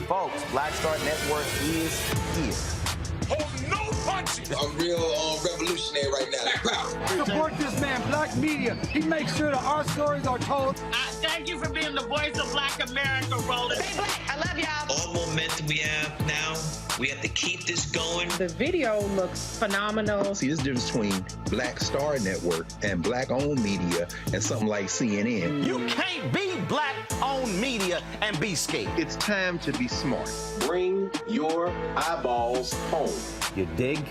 Folks, Black Star Network is here. Hold no punches! I'm real revolutionary right now. Black power. Support this man, Black media. He makes sure that our stories are told. Thank you for being the voice of Black America, Roland. Stay black. I love y'all. All momentum we have now, we have to keep this going. The video looks phenomenal. See, this difference between Black Star Network and Black-owned media and something like CNN. You can't be Black-owned media and be scared. It's time to be smart. Bring your eyeballs home. You dig?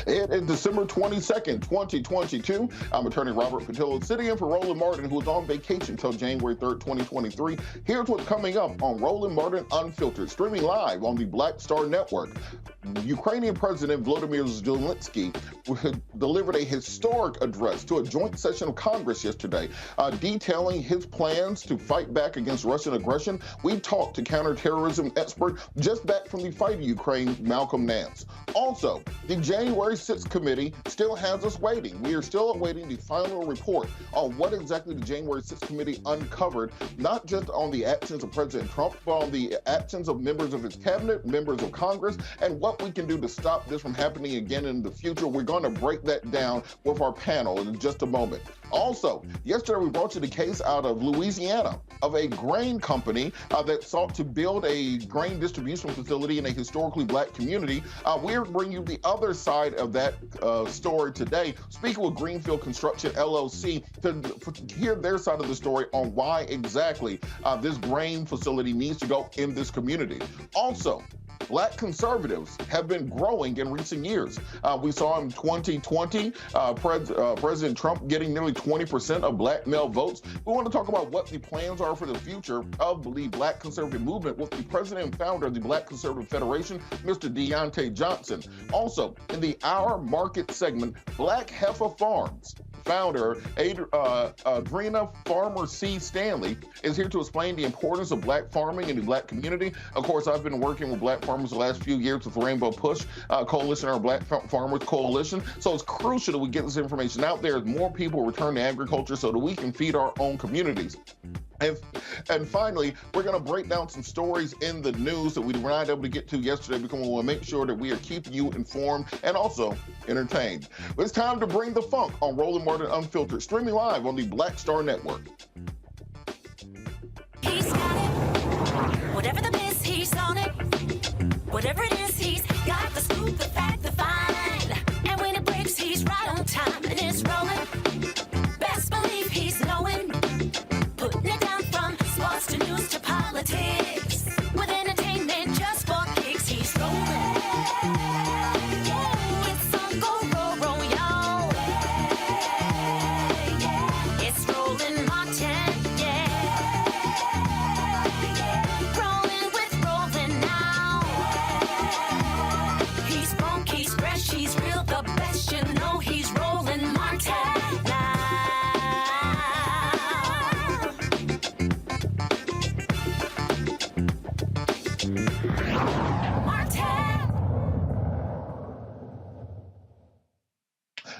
It is December 22nd, 2022. I'm attorney Robert Patillo, sitting in for Roland Martin, who is on vacation until January 3rd, 2023. Here's what's coming up on Roland Martin Unfiltered, streaming live on the Black Star Network. Ukrainian President Volodymyr Zelensky delivered a historic address to a joint session of Congress yesterday, detailing his plans to fight back against Russian aggression. We talked to counterterrorism expert just back from the fight in Ukraine, Malcolm Nance. Also, the January 6th committee still has us waiting. We are still awaiting the final report on what exactly the January 6th committee uncovered, not just on the actions of President Trump, but on the actions of members of his cabinet, members of Congress, and what we can do to stop this from happening again in the future. We're going to break that down with our panel in just a moment. Also, yesterday we brought you the case out of Louisiana of a grain company that sought to build a grain distribution facility in a historically Black community. We're bringing you the other side of that story today, speaking with Greenfield Construction LLC to hear their side of the story on why exactly this grain facility needs to go in this community. Also, Black conservatives have been growing in recent years. We saw in 2020, President Trump getting nearly 20% of black male votes. We want to talk about what the plans are for the future of the Black conservative movement with the president and founder of the Black Conservative Federation, Mr. Deontay Johnson. Also, in the Our Market segment, Black Heffa Farms founder Adrena Farmer C. Stanley is here to explain the importance of black farming in the black community. Of course, I've been working with black farmers the last few years with the Rainbow Push Coalition, our Black Farmers Coalition. So it's crucial that we get this information out there as more people return to agriculture so that we can feed our own communities. And finally, we're going to break down some stories in the news that we were not able to get to yesterday because we want to make sure that we are keeping you informed and also entertained. But it's time to bring the funk on Roland Martin Unfiltered, streaming live on the Black Star Network. He's got it. Whatever the miss, he's on it. Whatever it is, he's got the scoop, the fact, the find. And when it breaks, he's right on time and it's rolling. Best believe he's knowing. Putting it down from sports to news to politics. With entertainment just for kicks, he's rolling. Yeah, it's on go, roll, y'all. Yeah, it's Roland Martin, yeah. Rolling with Roland now. He's funk, he's fresh, he's real, the best, you know he's Roland Martin now.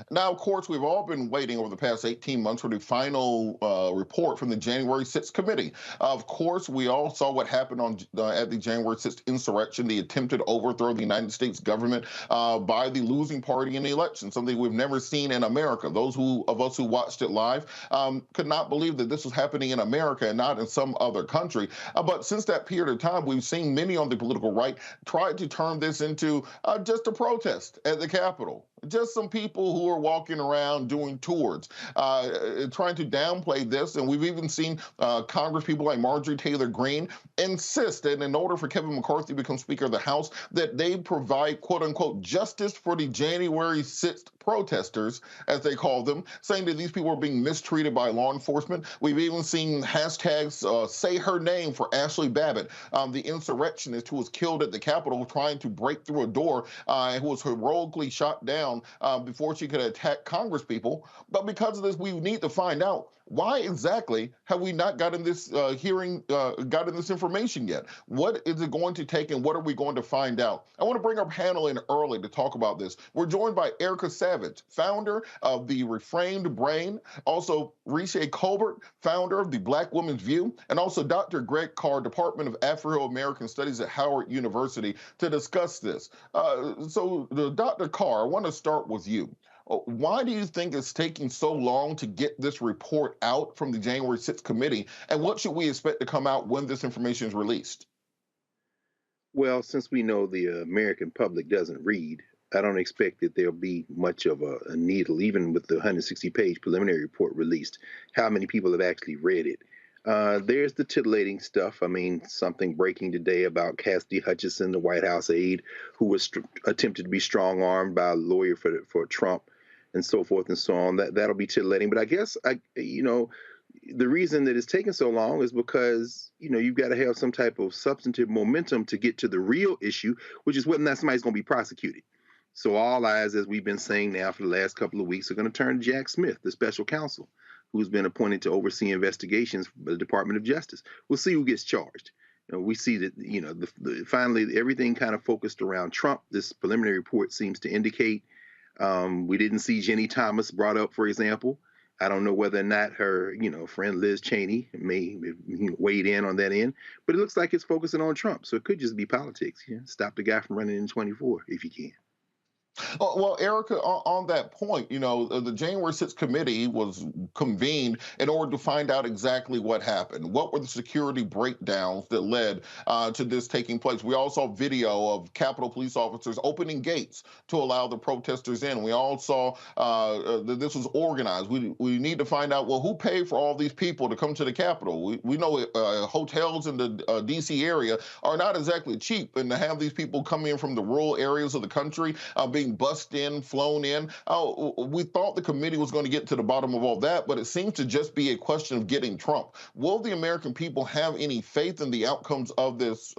Now, of course, we've all been waiting over the past 18 months for the final report from the January 6th committee. Of course, we all saw what happened on at the January 6th insurrection, the attempted overthrow of the United States government by the losing party in the election, something we've never seen in America. Those of us who watched it live could not believe that this was happening in America and not in some other country. But since that period of time, we've seen many on the political right try to turn this into just a protest at the Capitol. Just some people who are walking around doing tours, trying to downplay this. And we've even seen Congress people like Marjorie Taylor Greene insist that in order for Kevin McCarthy to become Speaker of the House, that they provide, quote unquote, justice for the January 6th protesters, as they call them, saying that these people are being mistreated by law enforcement. We've even seen hashtags say her name for Ashley Babbitt, the insurrectionist who was killed at the Capitol trying to break through a door and who was heroically shot down before she could attack Congress people. But because of this, we need to find out why exactly have we not gotten this gotten this information yet? What is it going to take and what are we going to find out? I want to bring our panel in early to talk about this. We're joined by Erica Savage, founder of the Reframed Brain, also Riche Colbert, founder of the Black Women's View, and also Dr. Greg Carr, Department of Afro-American Studies at Howard University, to discuss this. So Dr. Carr, I want to start with you. Why do you think it's taking so long to get this report out from the January 6th committee? And what should we expect to come out when this information is released? Well, since we know the American public doesn't read, I don't expect that there'll be much of a needle, even with the 160-page preliminary report released. How many people have actually read it? There's the titillating stuff. I mean, something breaking today about Cassidy Hutchinson, the White House aide, who was attempted to be strong-armed by a lawyer for Trump, and so forth and so on. That'll be titillating. But I guess, the reason that it's taking so long is because, you've got to have some type of substantive momentum to get to the real issue, which is whether or not somebody's going to be prosecuted. So all eyes, as we've been saying now for the last couple of weeks, are going to turn to Jack Smith, the special counsel, who's been appointed to oversee investigations by the Department of Justice. We'll see who gets charged. We see that, finally, everything kind of focused around Trump. This preliminary report seems to indicate we didn't see Jenny Thomas brought up, for example. I don't know whether or not her, friend Liz Cheney may weighed in on that end, but it looks like it's focusing on Trump. So it could just be politics. Stop the guy from running in 24 if you can. Well, Erica, on that point, the January 6th committee was convened in order to find out exactly what happened. What were the security breakdowns that led to this taking place? We all saw video of Capitol police officers opening gates to allow the protesters in. We all saw that this was organized. We need to find out, well, who paid for all these people to come to the Capitol? We know hotels in the D.C. area are not exactly cheap, and to have these people come in from the rural areas of the country being bussed in, flown in. We thought the committee was going to get to the bottom of all that, but it seems to just be a question of getting Trump. Will the American people have any faith in the outcomes of this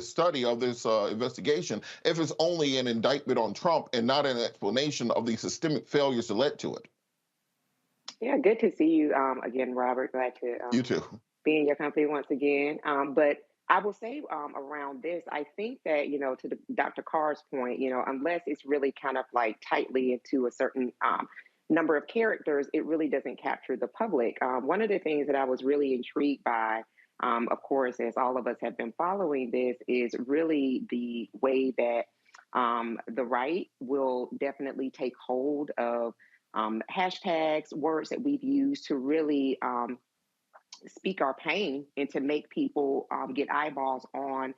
study, of this investigation, if it's only an indictment on Trump and not an explanation of the systemic failures that led to it? Yeah, good to see you again, Robert. Glad to you too. Be in your company once again. But I will say around this, I think that, to Dr. Carr's point, unless it's really kind of like tightly into a certain number of characters, it really doesn't capture the public. One of the things that I was really intrigued by, of course, as all of us have been following this, is really the way that the right will definitely take hold of hashtags, words that we've used to really speak our pain and to make people get eyeballs on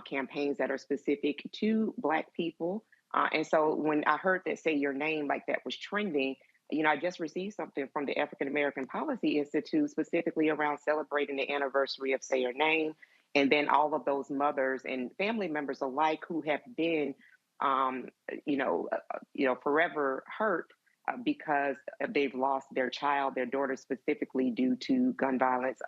campaigns that are specific to Black people. And so when I heard that Say Your Name, like that was trending, I just received something from the African American Policy Institute specifically around celebrating the anniversary of Say Your Name. And then all of those mothers and family members alike who have been, forever hurt because they've lost their child, their daughter specifically, due to gun violence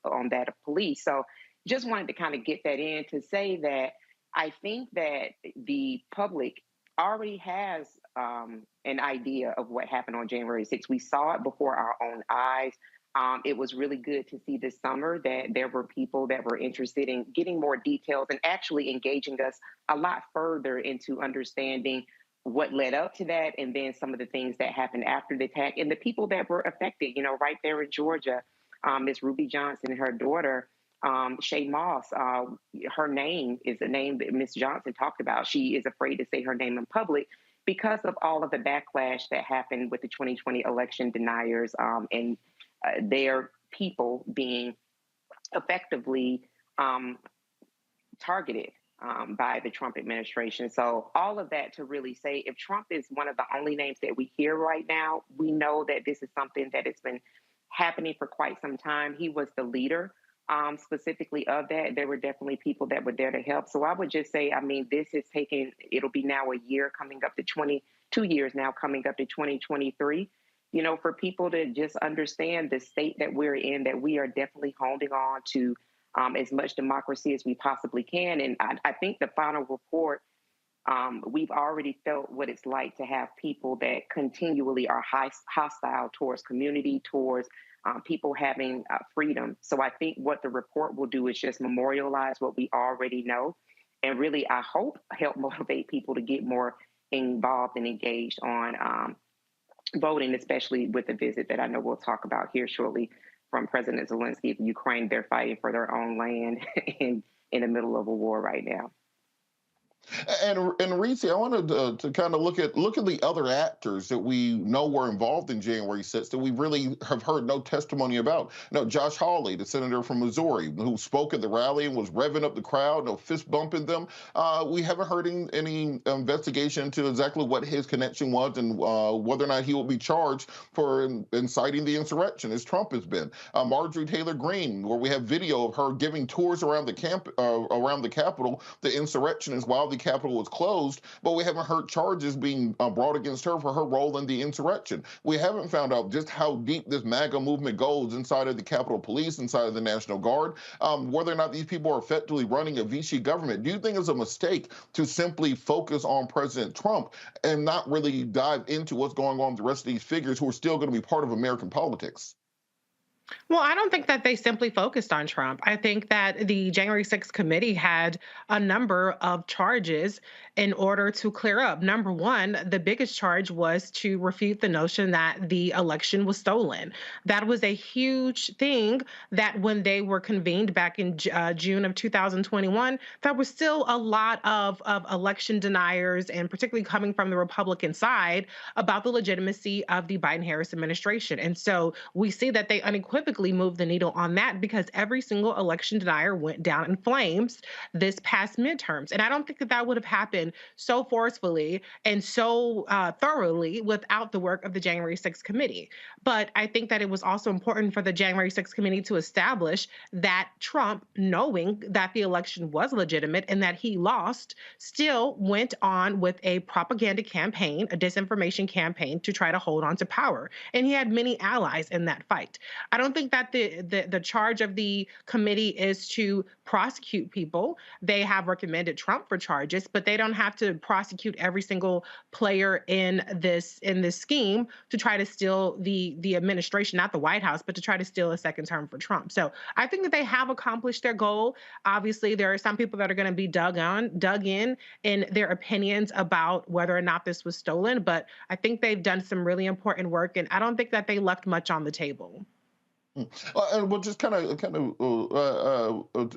on that of police. So just wanted to kind of get that in to say that I think that the public already has an idea of what happened on January 6th. We saw it before our own eyes. It was really good to see this summer that there were people that were interested in getting more details and actually engaging us a lot further into understanding what led up to that, and then some of the things that happened after the attack, and the people that were affected, right there in Georgia. Miss Ruby Johnson and her daughter, Shay Moss, her name is a name that Miss Johnson talked about. She is afraid to say her name in public because of all of the backlash that happened with the 2020 election deniers and their people being effectively targeted by the Trump administration. So all of that to really say, if Trump is one of the only names that we hear right now, we know that this is something that has been happening for quite some time. He was the leader specifically of that. There were definitely people that were there to help. So I would just say, this is it'll be now a year coming up to 22 years now coming up to 2023, for people to just understand the state that we're in, that we are definitely holding on to as much democracy as we possibly can. And I think the final report, we've already felt what it's like to have people that continually are hostile towards community, towards people having freedom. So I think what the report will do is just memorialize what we already know. And really, I hope, help motivate people to get more involved and engaged on voting, especially with the visit that I know we'll talk about here shortly from President Zelensky of Ukraine. They're fighting for their own land in the middle of a war right now. And Reese, I wanted to kind of look at the other actors that we know were involved in January 6th that we really have heard no testimony about. Josh Hawley, the senator from Missouri, who spoke at the rally and was revving up the crowd, fist bumping them. We haven't heard any investigation into exactly what his connection was and whether or not he will be charged for inciting the insurrection, as Trump has been. Marjorie Taylor Greene, where we have video of her giving tours around the Capitol, the insurrectionists, while the Capitol was closed, but we haven't heard charges being brought against her for her role in the insurrection. We haven't found out just how deep this MAGA movement goes inside of the Capitol Police, inside of the National Guard, whether or not these people are effectively running a Vichy government. Do you think it's a mistake to simply focus on President Trump and not really dive into what's going on with the rest of these figures who are still going to be part of American politics? Well, I don't think that they simply focused on Trump. I think that the January 6th committee had a number of charges in order to clear up. Number one, the biggest charge was to refute the notion that the election was stolen. That was a huge thing that when they were convened back in June of 2021, there was still a lot of election deniers, and particularly coming from the Republican side, about the legitimacy of the Biden-Harris administration. And so we see that they unequivocally moved the needle on that because every single election denier went down in flames this past midterms. And I don't think that that would have happened so forcefully and so thoroughly without the work of the January 6th committee. But I think that it was also important for the January 6th committee to establish that Trump, knowing that the election was legitimate and that he lost, still went on with a propaganda campaign, a disinformation campaign to try to hold on to power. And he had many allies in that fight. I don't think that the charge of the committee is to prosecute people. They have recommended Trump for charges, but they don't have to prosecute every single player in this scheme to try to steal the administration, not the White House, but to try to steal a second term for Trump. So I think that they have accomplished their goal. Obviously, there are some people that are going to be dug in their opinions about whether or not this was stolen, but I think they've done some really important work, and I don't think that they left much on the table. And well, just kind of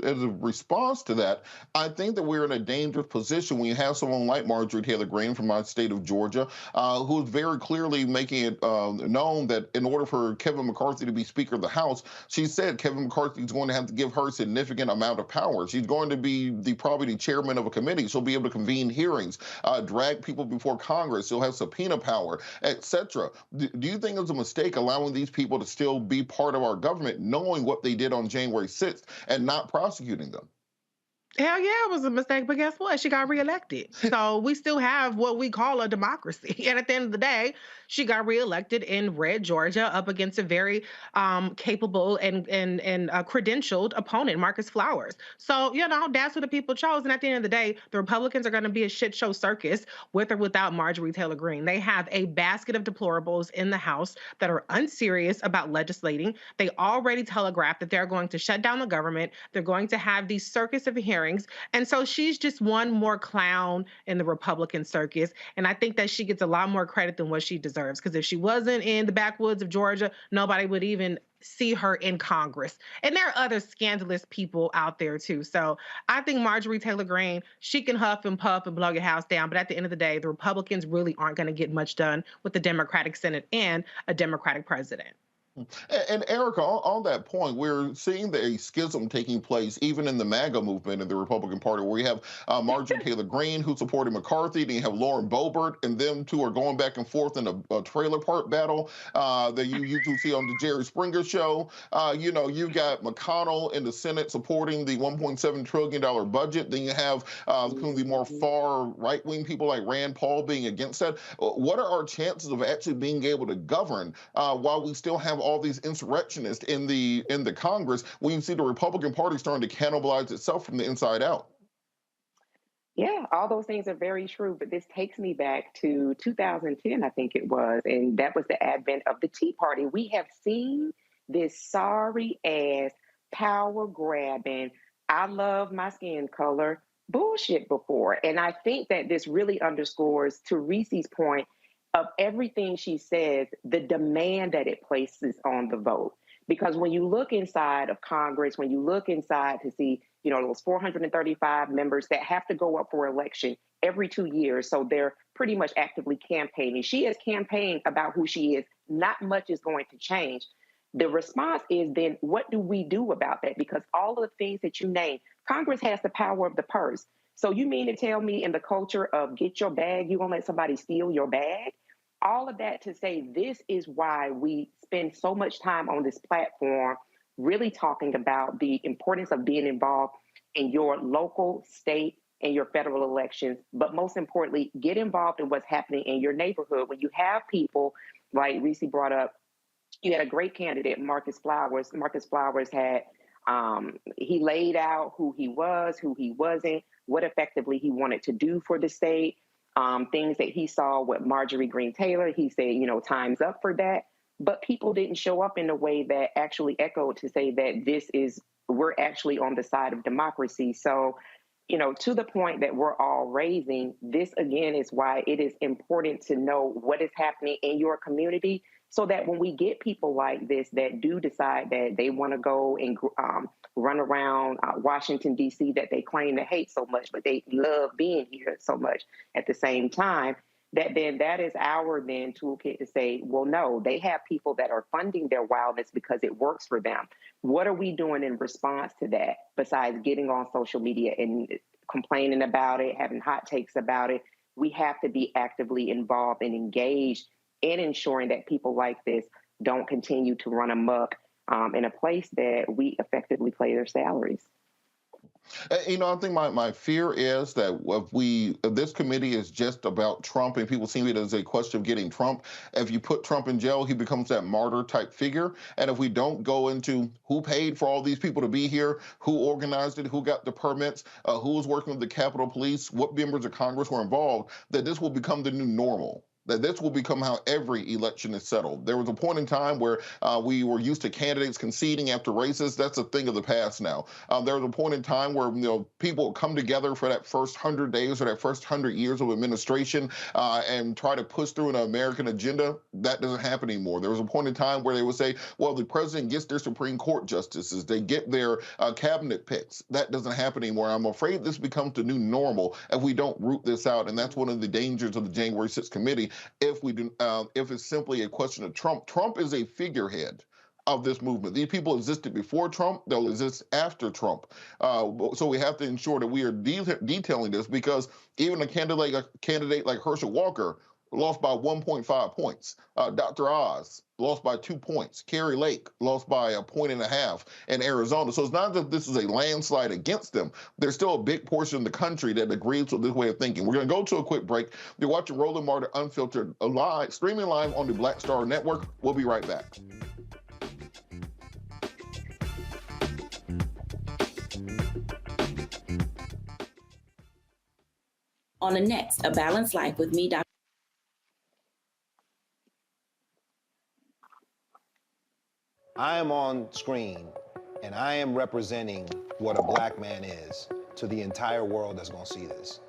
as a response to that, I think that we're in a dangerous position when you have someone like Marjorie Taylor Greene from my state of Georgia, who's very clearly making it known that in order for Kevin McCarthy to be Speaker of the House, she said Kevin McCarthy is going to have to give her a significant amount of power. She's going to be probably the chairman of a committee. She'll be able to convene hearings, drag people before Congress. She'll have subpoena power, etc. Do you think it's a mistake allowing these people to still be part of our government, knowing what they did on January 6th and not prosecuting them? Hell yeah, it was a mistake, but guess what? She got reelected. So we still have what we call a democracy. And at the end of the day, she got reelected in red Georgia up against a very capable and credentialed opponent, Marcus Flowers. So, that's who the people chose. And at the end of the day, the Republicans are going to be a shit show circus with or without Marjorie Taylor Greene. They have a basket of deplorables in the House that are unserious about legislating. They already telegraphed that they're going to shut down the government. They're going to have these circus of hearings. And so she's just one more clown in the Republican circus. And I think that she gets a lot more credit than what she deserves. Because if she wasn't in the backwoods of Georgia, nobody would even see her in Congress. And there are other scandalous people out there too. So I think Marjorie Taylor Greene, she can huff and puff and blow your house down. But at the end of the day, the Republicans really aren't going to get much done with the Democratic Senate and a Democratic president. And Erica, on that point, we're seeing a schism taking place even in the MAGA movement in the Republican Party, where you have Marjorie Taylor Greene, who supported McCarthy, then you have Lauren Boebert, and them two are going back and forth in a trailer park battle that you usually see on the Jerry Springer show. You've got McConnell in the Senate supporting the $1.7 trillion budget. Then you have the more far right-wing people like Rand Paul being against that. What are our chances of actually being able to govern while we still have all these insurrectionists in the Congress, when you see the Republican Party starting to cannibalize itself from the inside out? Yeah, all those things are very true, but this takes me back to 2010, I think it was, and that was the advent of the Tea Party. We have seen this sorry-ass, power-grabbing, I love my skin color bullshit before, and I think that this really underscores, to Reese's point, of everything she says, the demand that it places on the vote. Because when you look inside of Congress, when you look inside to see, those 435 members that have to go up for election every 2 years, so they're pretty much actively campaigning. She has campaigned about who she is. Not much is going to change. The response is then, what do we do about that? Because all of the things that you named, Congress has the power of the purse. So you mean to tell me in the culture of get your bag, you're going to let somebody steal your bag? All of that to say, this is why we spend so much time on this platform really talking about the importance of being involved in your local, state, and your federal elections. But most importantly, get involved in what's happening in your neighborhood. When you have people, like Reese brought up, you had a great candidate, Marcus Flowers. Marcus Flowers had, he laid out who he was, who he wasn't, what effectively he wanted to do for the state. Things that he saw with Marjorie Greene Taylor, he said, time's up for that. but people didn't show up in a way that actually echoed to say that we're actually on the side of democracy. So, you know, to the point that we're all raising, this again is why it is important to know what is happening in your community, so that when we get people like this that do decide that they want to go and run around Washington, D.C., that they claim to hate so much, but they love being here so much at the same time, that is our toolkit to say, well, no, they have people that are funding their wildness because it works for them. What are we doing in response to that besides getting on social media and complaining about it, having hot takes about it? We have to be actively involved and engaged in ensuring that people like this don't continue to run amok in a place that we effectively pay their salaries. You know, I think my fear is that if this committee is just about Trump and people see it as a question of getting Trump, if you put Trump in jail, he becomes that martyr type figure. And if we don't go into who paid for all these people to be here, who organized it, who got the permits, who was working with the Capitol Police, what members of Congress were involved, that this will become the new normal. That this will become how every election is settled. There was a point in time where we were used to candidates conceding after races. That's a thing of the past now. There was a point in time where people would come together for that first 100 days or that first 100 years of administration and try to push through an American agenda. That doesn't happen anymore. There was a point in time where they would say, well, the president gets their Supreme Court justices. They get their cabinet picks. That doesn't happen anymore. I'm afraid this becomes the new normal if we don't root this out. And that's one of the dangers of the January 6th committee. If it's simply a question of Trump. Trump is a figurehead of this movement. These people existed before Trump. They'll exist after Trump. So we have to ensure that we are detailing this, because even a candidate like Herschel Walker lost by 1.5 points. Dr. Oz lost by 2 points. Carrie Lake lost by 1.5 points in Arizona. So it's not that this is a landslide against them. There's still a big portion of the country that agrees with this way of thinking. We're going to go to a quick break. You're watching Roland Martin Unfiltered streaming live on the Black Star Network. We'll be right back. On the next, A Balanced Life with me, Dr. I am on screen, and I am representing what a black man is to the entire world that's going to see this.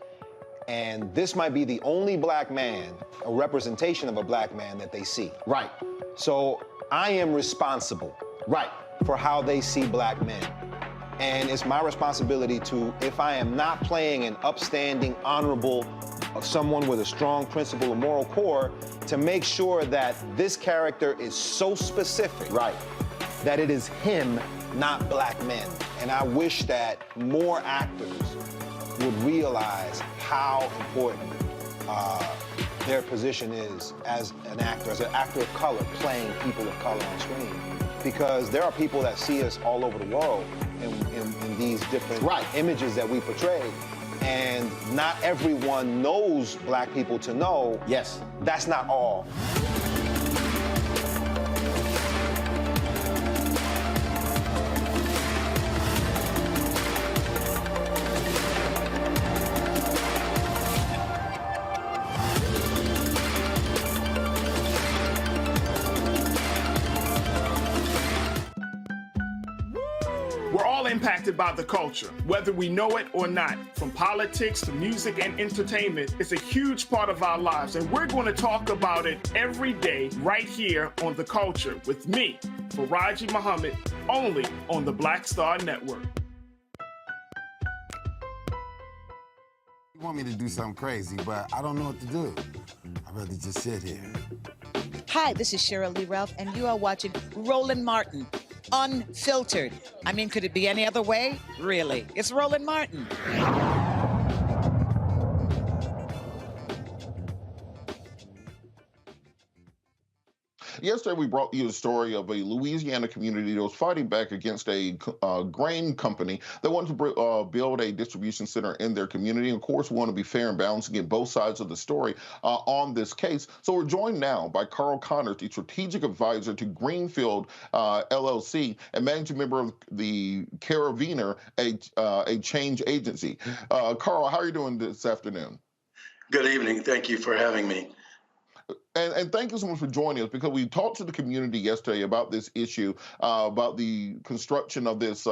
And this might be the only black man, a representation of a black man that they see. Right. So I am responsible. Right. For how they see black men. And it's my responsibility to, if I am not playing an upstanding, honorable, someone with a strong principle and moral core, to make sure that this character is so specific, right, that it is him, not black men. And I wish that more actors would realize how important their position is as an actor of color, playing people of color on screen. Because there are people that see us all over the world in these different images that we portray. And not everyone knows black people to know, yes, that's not all. We're all impacted by the culture, whether we know it or not. From politics to music and entertainment, it's a huge part of our lives, and we're going to talk about it every day right here on The Culture with me, Faraji Muhammad, only on the Black Star Network. You want me to do something crazy, but I don't know what to do. I'd rather just sit here. Hi, this is Cheryl Lee Ralph, and you are watching Roland Martin, Unfiltered. I mean, could it be any other way? Really? It's Roland Martin. Yesterday, we brought you a story of a Louisiana community that was fighting back against a grain company that wanted to build a distribution center in their community. And of course, we want to be fair and balanced and get both sides of the story on this case. So we're joined now by Carl Connors, the strategic advisor to Greenfield LLC and managing member of the Carabiner, a change agency. Carl, how are you doing this afternoon? Good evening. Thank you for having me. And thank you so much for joining us, because we talked to the community yesterday about this issue, about the construction of this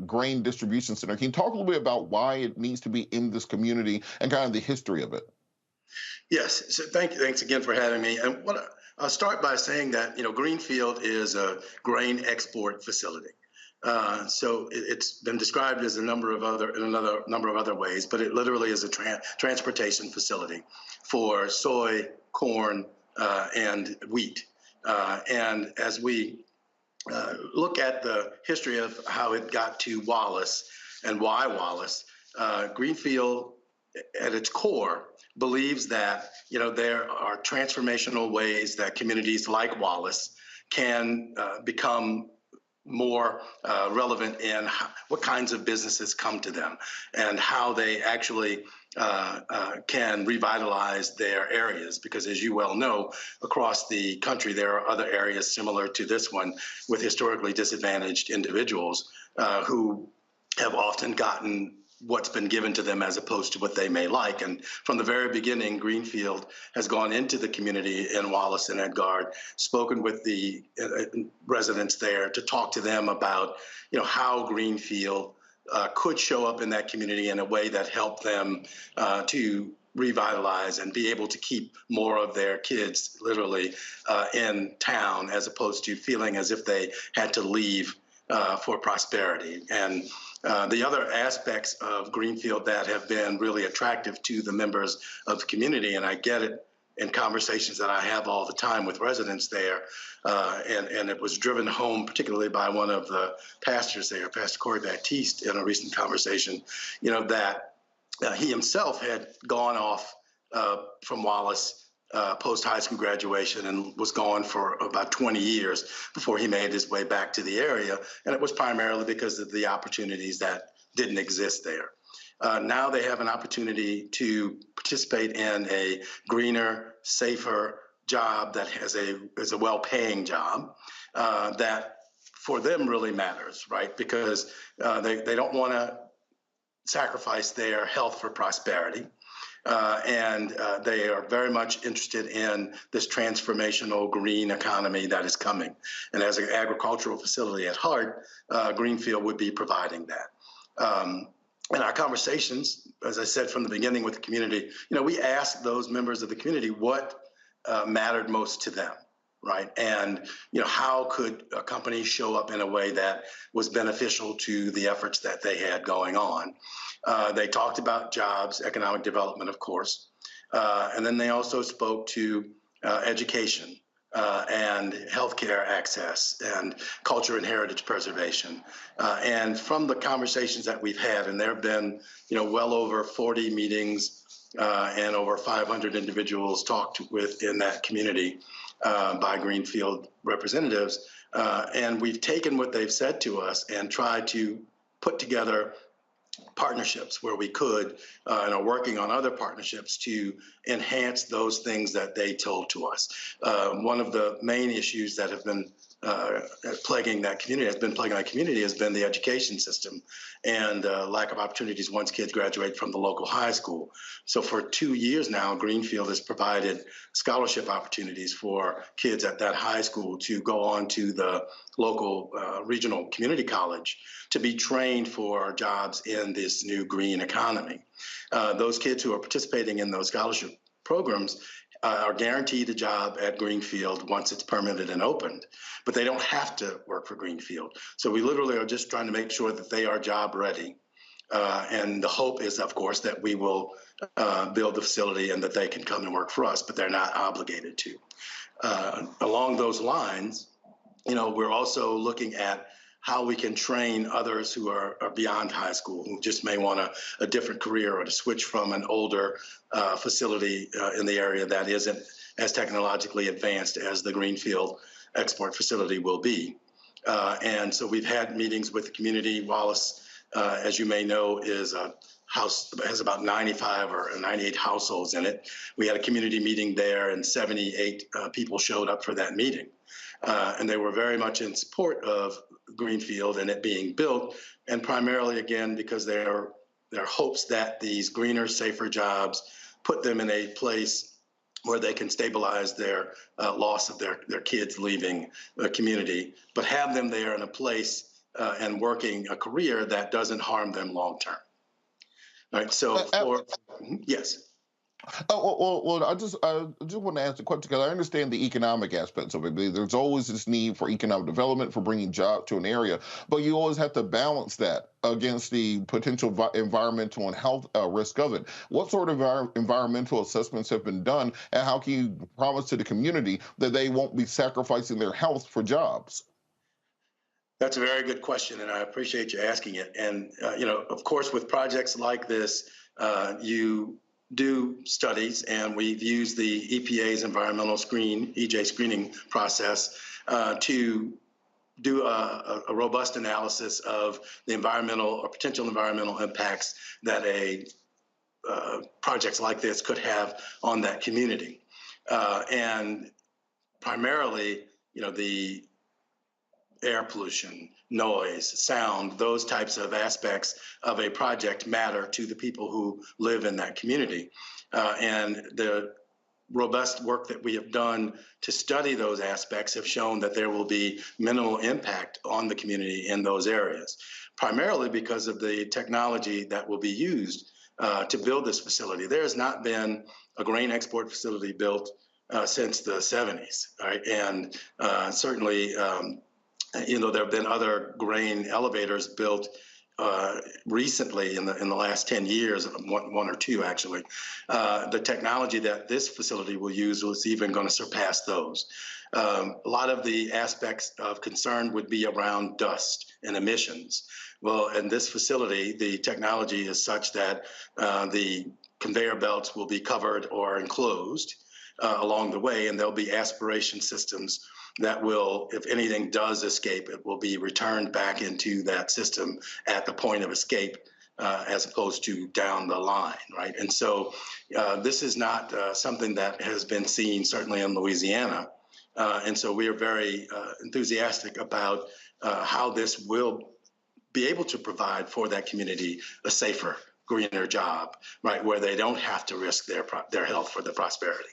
grain distribution center. Can you talk a little bit about why it needs to be in this community and kind of the history of it? Yes, so thanks again for having me. And I'll start by saying that, Greenfield is a grain export facility. So it's been described as in another number of other ways, but it literally is a transportation facility for soy, corn, and wheat. And as we look at the history of how it got to Wallace and why Wallace, Greenfield at its core believes that, there are transformational ways that communities like Wallace can become more relevant in what kinds of businesses come to them and how they actually can revitalize their areas. Because as you well know, across the country, there are other areas similar to this one with historically disadvantaged individuals who have often gotten what's been given to them as opposed to what they may like. And from the very beginning, Greenfield has gone into the community in Wallace and Edgard, spoken with the residents there to talk to them about, how Greenfield could show up in that community in a way that helped them to revitalize and be able to keep more of their kids literally in town, as opposed to feeling as if they had to leave for prosperity. And the other aspects of Greenfield that have been really attractive to the members of the community, and I get it in conversations that I have all the time with residents there, and it was driven home particularly by one of the pastors there, Pastor Corey Baptiste, in a recent conversation, that he himself had gone off from Wallace post-high school graduation and was gone for about 20 years before he made his way back to the area. And it was primarily because of the opportunities that didn't exist there. Now they have an opportunity to participate in a greener, safer job that is a well-paying job that for them really matters, right? Because they don't want to sacrifice their health for prosperity. And they are very much interested in this transformational green economy that is coming. And as an agricultural facility at heart, Greenfield would be providing that. In our conversations, as I said from the beginning with the community, we asked those members of the community what mattered most to them, right? And, how could a company show up in a way that was beneficial to the efforts that they had going on? They talked about jobs, economic development, of course. And then they also spoke to education and healthcare access and culture and heritage preservation. And from the conversations that we've had, and there have been, well over 40 meetings and over 500 individuals talked with in that community by Greenfield representatives. And we've taken what they've said to us and tried to put together partnerships where we could and are working on other partnerships to enhance those things that they told to us. One of the main issues that have been plaguing that community has been the education system and lack of opportunities once kids graduate from the local high school. So for 2 years now, Greenfield has provided scholarship opportunities for kids at that high school to go on to the local regional community college to be trained for jobs in this new green economy. Those kids who are participating in those scholarship programs are guaranteed a job at Greenfield once it's permitted and opened, but they don't have to work for Greenfield. So we literally are just trying to make sure that they are job ready. And the hope is, of course, that we will build the facility and that they can come and work for us, but they're not obligated to. Along those lines, we're also looking at how we can train others who are beyond high school, who just may want a different career or to switch from an older facility in the area that isn't as technologically advanced as the Greenfield export facility will be. And so we've had meetings with the community. Wallace, as you may know, is a house, has about 95 or 98 households in it. We had a community meeting there and 78 people showed up for that meeting. And they were very much in support of Greenfield and it being built, and primarily, again, because there are hopes that these greener, safer jobs put them in a place where they can stabilize their loss of their kids leaving the community, but have them there in a place and working a career that doesn't harm them long term. All right. So yes. Well, I just want to ask the question because I understand the economic aspects of it. There's always this need for economic development, for bringing jobs to an area, but you always have to balance that against the potential environmental and health risk of it. What sort of environmental assessments have been done, and how can you promise to the community that they won't be sacrificing their health for jobs? That's a very good question, and I appreciate you asking it. And of course, with projects like this, you do studies, and we've used the EPA's environmental EJ screening process to do a robust analysis of the environmental or potential environmental impacts that projects like this could have on that community. And primarily, the air pollution, noise, sound, those types of aspects of a project matter to the people who live in that community. And the robust work that we have done to study those aspects have shown that there will be minimal impact on the community in those areas, primarily because of the technology that will be used to build this facility. There has not been a grain export facility built since the 70s, right? And certainly, there have been other grain elevators built recently in the last 10 years, one or two actually. The technology that this facility will use is even going to surpass those. A lot of the aspects of concern would be around dust and emissions. Well, in this facility, the technology is such that the conveyor belts will be covered or enclosed along the way, and there'll be aspiration systems that will, if anything does escape, it will be returned back into that system at the point of escape, as opposed to down the line, right? And so this is not something that has been seen, certainly in Louisiana. And so we are very enthusiastic about how this will be able to provide for that community a safer, greener job, right, where they don't have to risk their health for their prosperity.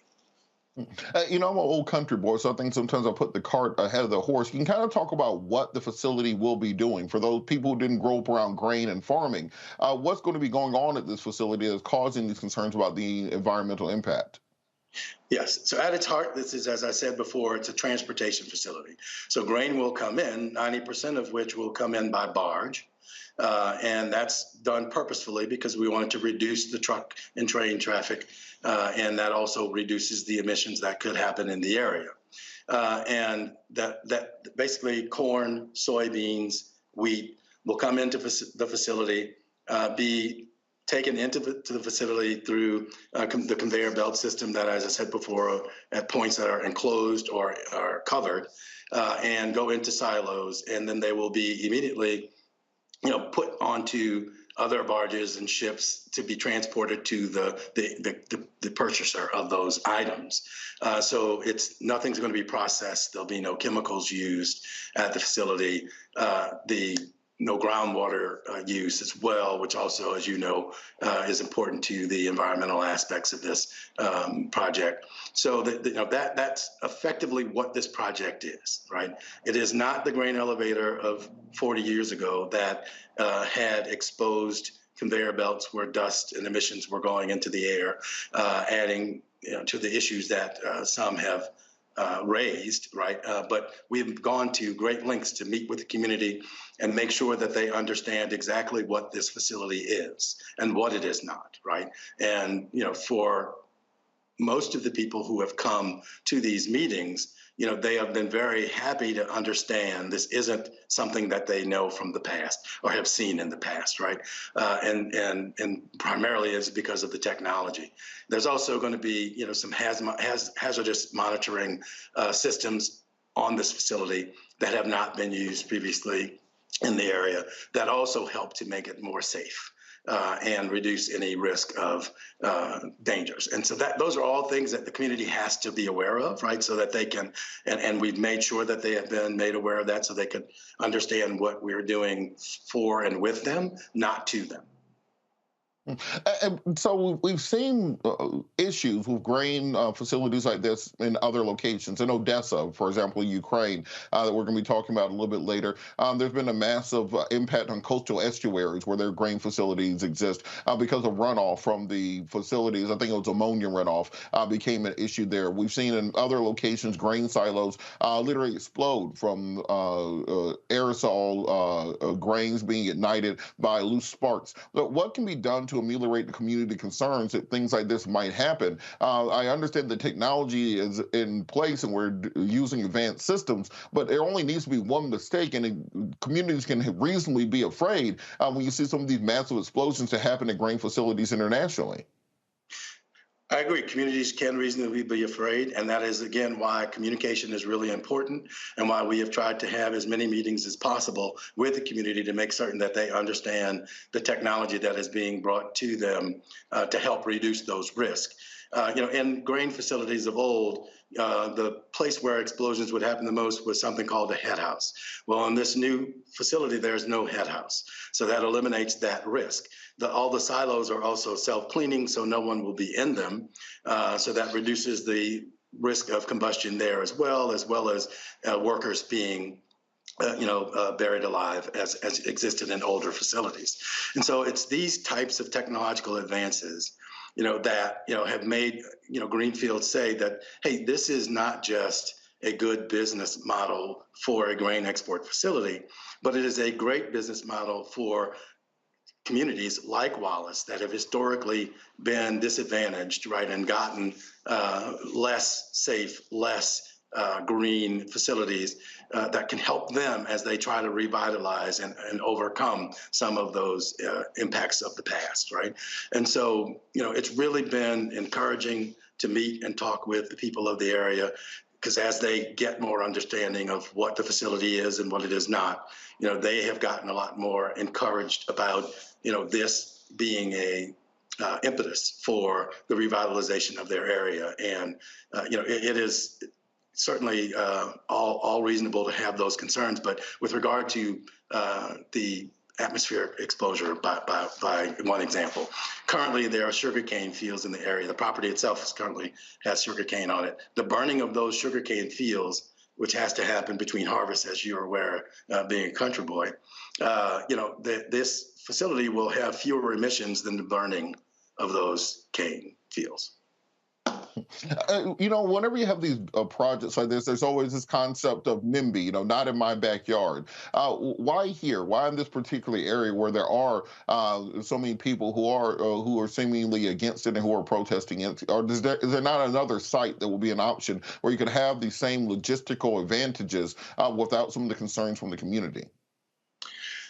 I'm an old country boy, so I think sometimes I put the cart ahead of the horse. You can kind of talk about what the facility will be doing for those people who didn't grow up around grain and farming. What's going to be going on at this facility that's causing these concerns about the environmental impact? Yes. So at its heart, this is, as I said before, it's a transportation facility. So grain will come in, 90% of which will come in by barge. And that's done purposefully because we wanted to reduce the truck and train traffic. And that also reduces the emissions that could happen in the area. And that basically corn, soybeans, wheat will come into the facility, be taken into the facility through the conveyor belt system that, as I said before, at points that are enclosed or are covered, and go into silos. And then they will be immediately put onto other barges and ships to be transported to the purchaser of those items. So nothing's going to be processed. There'll be no chemicals used at the facility. No groundwater use as well, which also, as you know, is important to the environmental aspects of this project. So that's effectively what this project is, right? It is not the grain elevator of 40 years ago that had exposed conveyor belts where dust and emissions were going into the air, adding to the issues that some have raised, right? But we've gone to great lengths to meet with the community and make sure that they understand exactly what this facility is and what it is not, right? And, for most of the people who have come to these meetings, they have been very happy to understand this isn't something that they know from the past or have seen in the past, right? And primarily is because of the technology. There's also going to be, some hazardous monitoring systems on this facility that have not been used previously in the area that also help to make it more safe. And reduce any risk of dangers. And so those are all things that the community has to be aware of, right? So that they can, and we've made sure that they have been made aware of that so they could understand what we're doing for and with them, not to them. And so we've seen issues with grain facilities like this in other locations. In Odessa, for example, Ukraine, that we're going to be talking about a little bit later. There's been a massive impact on coastal estuaries where their grain facilities exist because of runoff from the facilities. I think it was ammonia runoff became an issue there. We've seen in other locations grain silos literally explode from aerosol grains being ignited by loose sparks. But what can be done to ameliorate the community concerns that things like this might happen? I understand the technology is in place and we're using advanced systems, but there only needs to be one mistake, and communities can reasonably be afraid when you see some of these massive explosions that happen at grain facilities internationally. I agree. Communities can reasonably be afraid, and that is, again, why communication is really important and why we have tried to have as many meetings as possible with the community to make certain that they understand the technology that is being brought to them to help reduce those risks. In grain facilities of old, the place where explosions would happen the most was something called a head house. Well, in this new facility, there's no head house. So that eliminates that risk. All the silos are also self-cleaning, so no one will be in them. So that reduces the risk of combustion there as well as workers being buried alive as existed in older facilities. And so it's these types of technological advances that have made Greenfield say that, hey, this is not just a good business model for a grain export facility, but it is a great business model for communities like Wallace that have historically been disadvantaged, right, and gotten less safe, less green facilities that can help them as they try to revitalize and overcome some of those impacts of the past, right? And so, it's really been encouraging to meet and talk with the people of the area, because as they get more understanding of what the facility is and what it is not, they have gotten a lot more encouraged about, this being a impetus for the revitalization of their area. And, it is certainly all reasonable to have those concerns. But with regard to the atmospheric exposure, by one example, currently there are sugarcane fields in the area. The property itself currently has sugarcane on it. The burning of those sugarcane fields, which has to happen between harvests, as you're aware, being a country boy, this facility will have fewer emissions than the burning of those cane fields. Whenever you have these projects like this, there's always this concept of NIMBY, not in my backyard. Why here? Why in this particular area where there are so many people who are seemingly against it and who are protesting it? Or is there not another site that will be an option where you could have the same logistical advantages without some of the concerns from the community?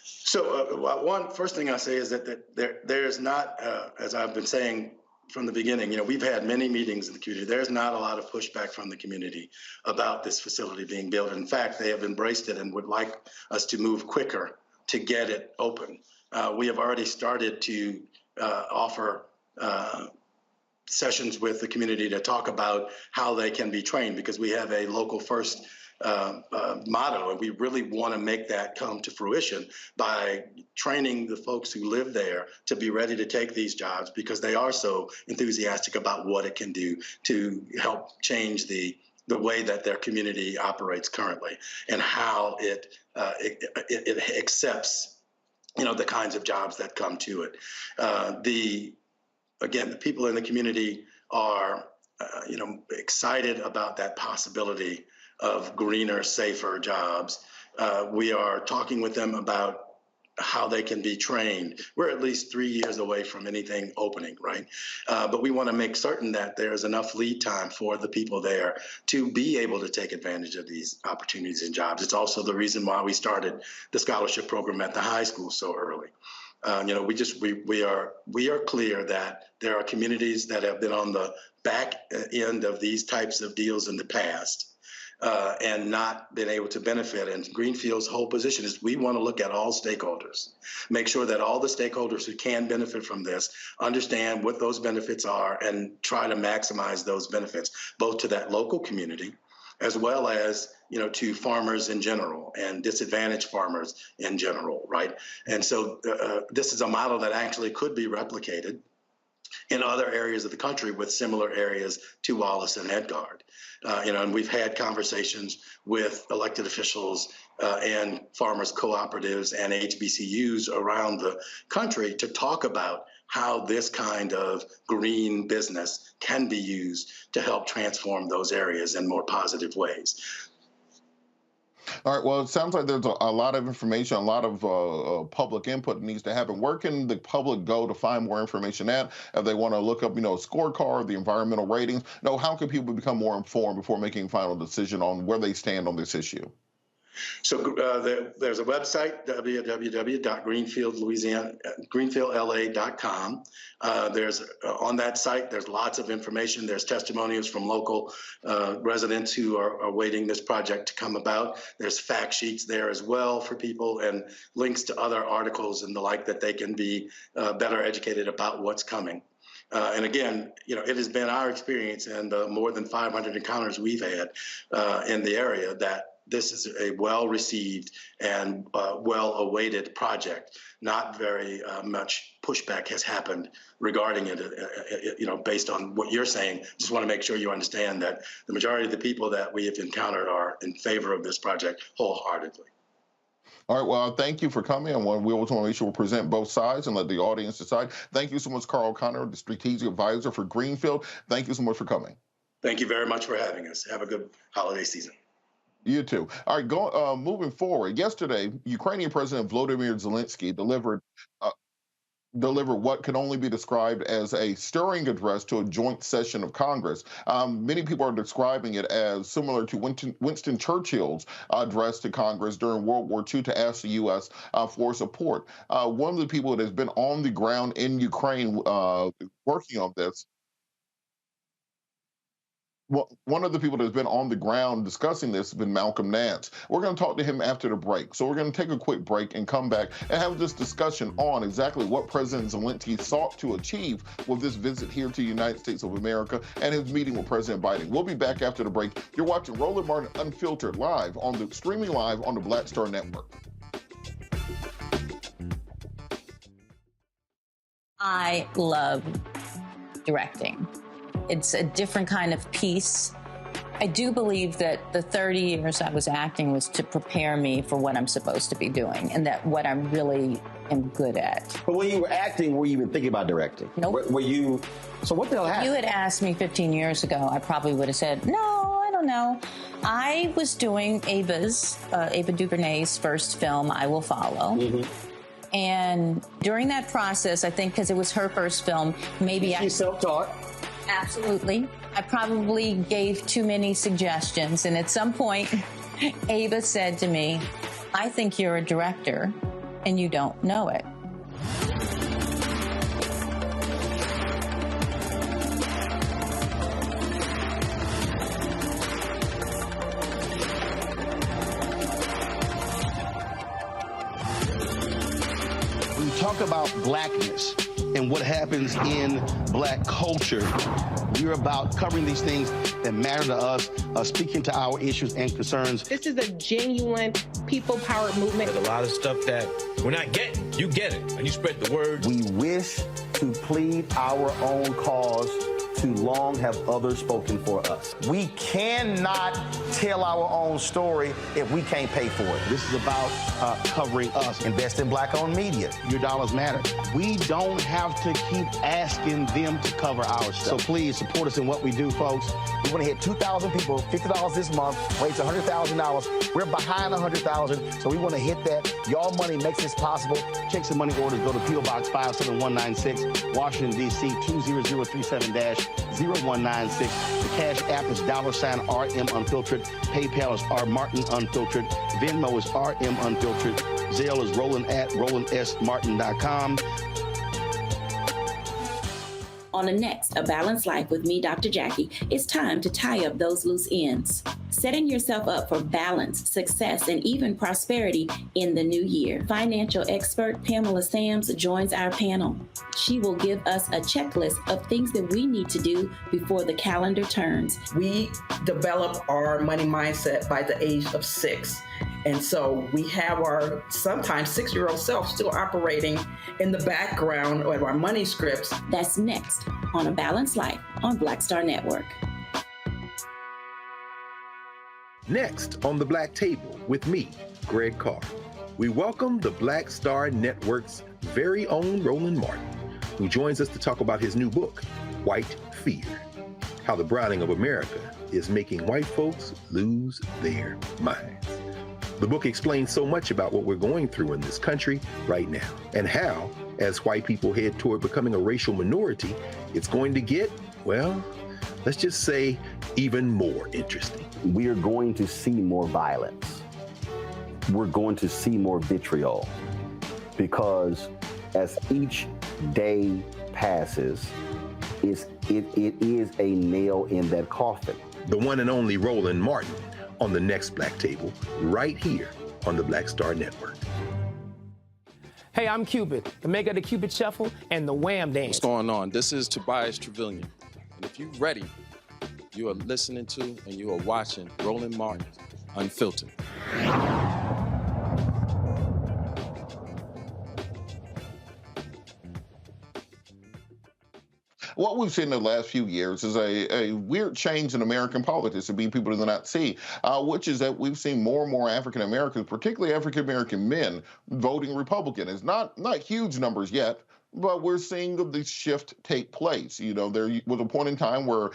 So first thing I say is that there is not, as I've been saying from the beginning, we've had many meetings in the community. There's not a lot of pushback from the community about this facility being built. In fact, they have embraced it and would like us to move quicker to get it open. We have already started to offer sessions with the community to talk about how they can be trained, because we have a local first motto, and we really want to make that come to fruition by training the folks who live there to be ready to take these jobs, because they are so enthusiastic about what it can do to help change the way that their community operates currently and how it accepts the kinds of jobs that come to it. The people in the community are excited about that possibility of greener, safer jobs. We are talking with them about how they can be trained. We're at least 3 years away from anything opening, right? But we want to make certain that there's enough lead time for the people there to be able to take advantage of these opportunities and jobs. It's also the reason why we started the scholarship program at the high school so early. We are clear that there are communities that have been on the back end of these types of deals in the past and not been able to benefit. And Greenfield's whole position is we want to look at all stakeholders, make sure that all the stakeholders who can benefit from this understand what those benefits are and try to maximize those benefits, both to that local community as well as, to farmers in general and disadvantaged farmers in general, right? And so this is a model that actually could be replicated in other areas of the country with similar areas to Wallace and Edgard. And we've had conversations with elected officials and farmers cooperatives and HBCUs around the country to talk about how this kind of green business can be used to help transform those areas in more positive ways. All right, well, it sounds like there's a lot of information, a lot of public input that needs to happen. Where can the public go to find more information at? If they want to look up, scorecard, the environmental ratings, how can people become more informed before making a final decision on where they stand on this issue? So there's a website, www.greenfieldla.com. On that site, there's lots of information. There's testimonials from local residents who are awaiting this project to come about. There's fact sheets there as well for people and links to other articles and the like that they can be better educated about what's coming. And again, it has been our experience and the more than 500 encounters we've had in the area that this is a well-received and well-awaited project. Not very much pushback has happened regarding it, based on what you're saying. Just want to make sure you understand that the majority of the people that we have encountered are in favor of this project wholeheartedly. All right, well, thank you for coming. And we always want to make sure we present both sides and let the audience decide. Thank you so much, Carl O'Connor, the Strategic Advisor for Greenfield. Thank you so much for coming. Thank you very much for having us. Have a good holiday season. You too. All right, moving forward. Yesterday, Ukrainian President Volodymyr Zelensky delivered what can only be described as a stirring address to a joint session of Congress. Many people are describing it as similar to Winston Churchill's address to Congress during World War II to ask the U.S. For support. One of the people that has been on the ground in Ukraine working on this, one of the people that's been on the ground discussing this has been Malcolm Nance. We're going to talk to him after the break. So we're going to take a quick break and come back and have this discussion on exactly what President Zelensky sought to achieve with this visit here to the United States of America and his meeting with President Biden. We'll be back after the break. You're watching Roland Martin Unfiltered streaming live on the Black Star Network. I love directing. It's a different kind of piece. I do believe that the 30 years I was acting was to prepare me for what I'm supposed to be doing and that what I really am good at. But when you were acting, were you even thinking about directing? Nope. Were you? So what the hell happened? If you had asked me 15 years ago, I probably would have said, no, I don't know. I was doing Ava DuVernay's first film, I Will Follow. Mm-hmm. And during that process, I think because it was her first film, maybe She's self-taught. Absolutely. I probably gave too many suggestions. And at some point, Ava said to me, I think you're a director and you don't know it. When you talk about blackness and what happens in black culture, we're about covering these things that matter to us, speaking to our issues and concerns. This is a genuine people-powered movement. There's a lot of stuff that we're not getting. You get it, and you spread the word. We wish to plead our own cause. Too long have others spoken for us. We cannot tell our own story if we can't pay for it. This is about covering us. Invest in black-owned media. Your dollars matter. We don't have to keep asking them to cover our stuff. So please support us in what we do, folks. We want to hit 2,000 people, $50 this month, raise $100,000. We're behind $100,000, so we want to hit that. Y'all money makes this possible. Checks and money orders go to P.O. Box 57196, Washington, D.C. 20037-0196. The Cash App is $RM Unfiltered. PayPal is R Martin Unfiltered. Venmo is RM Unfiltered. Zelle is Roland@RolandSMartin.com. On the next A Balanced Life with me, Dr. Jackie, it's time to tie up those loose ends. setting yourself up for balance, success, and even prosperity in the new year. Financial expert Pamela Sams joins our panel. She will give us a checklist of things that we need to do before the calendar turns. We develop our money mindset by the age of 6. And so we have our sometimes 6-year-old self still operating in the background of our money scripts. That's next on A Balanced Life on Black Star Network. Next on the Black Table with me, Greg Carr, we welcome the Black Star Network's very own Roland Martin, who joins us to talk about his new book, White Fear, How the Browning of America is Making White Folks Lose Their Minds. The book explains so much about what we're going through in this country right now, and how, as white people head toward becoming a racial minority, it's going to get, well, let's just say, even more interesting. We are going to see more violence. We're going to see more vitriol, because as each day passes, it is a nail in that coffin. The one and only Roland Martin on the next Black Table, right here on the Black Star Network. Hey, I'm Cupid, the maker of the Cupid Shuffle and the Wham Dance. What's going on? This is Tobias Trevelyan. And if you're ready, you are listening to and you are watching Roland Martin Unfiltered. What we've seen in the last few years is a weird change in American politics that people do not see, which is that we've seen more and more African Americans, particularly African American men, voting Republican. It's not huge numbers yet, but we're seeing the shift take place. You know, there was a point in time where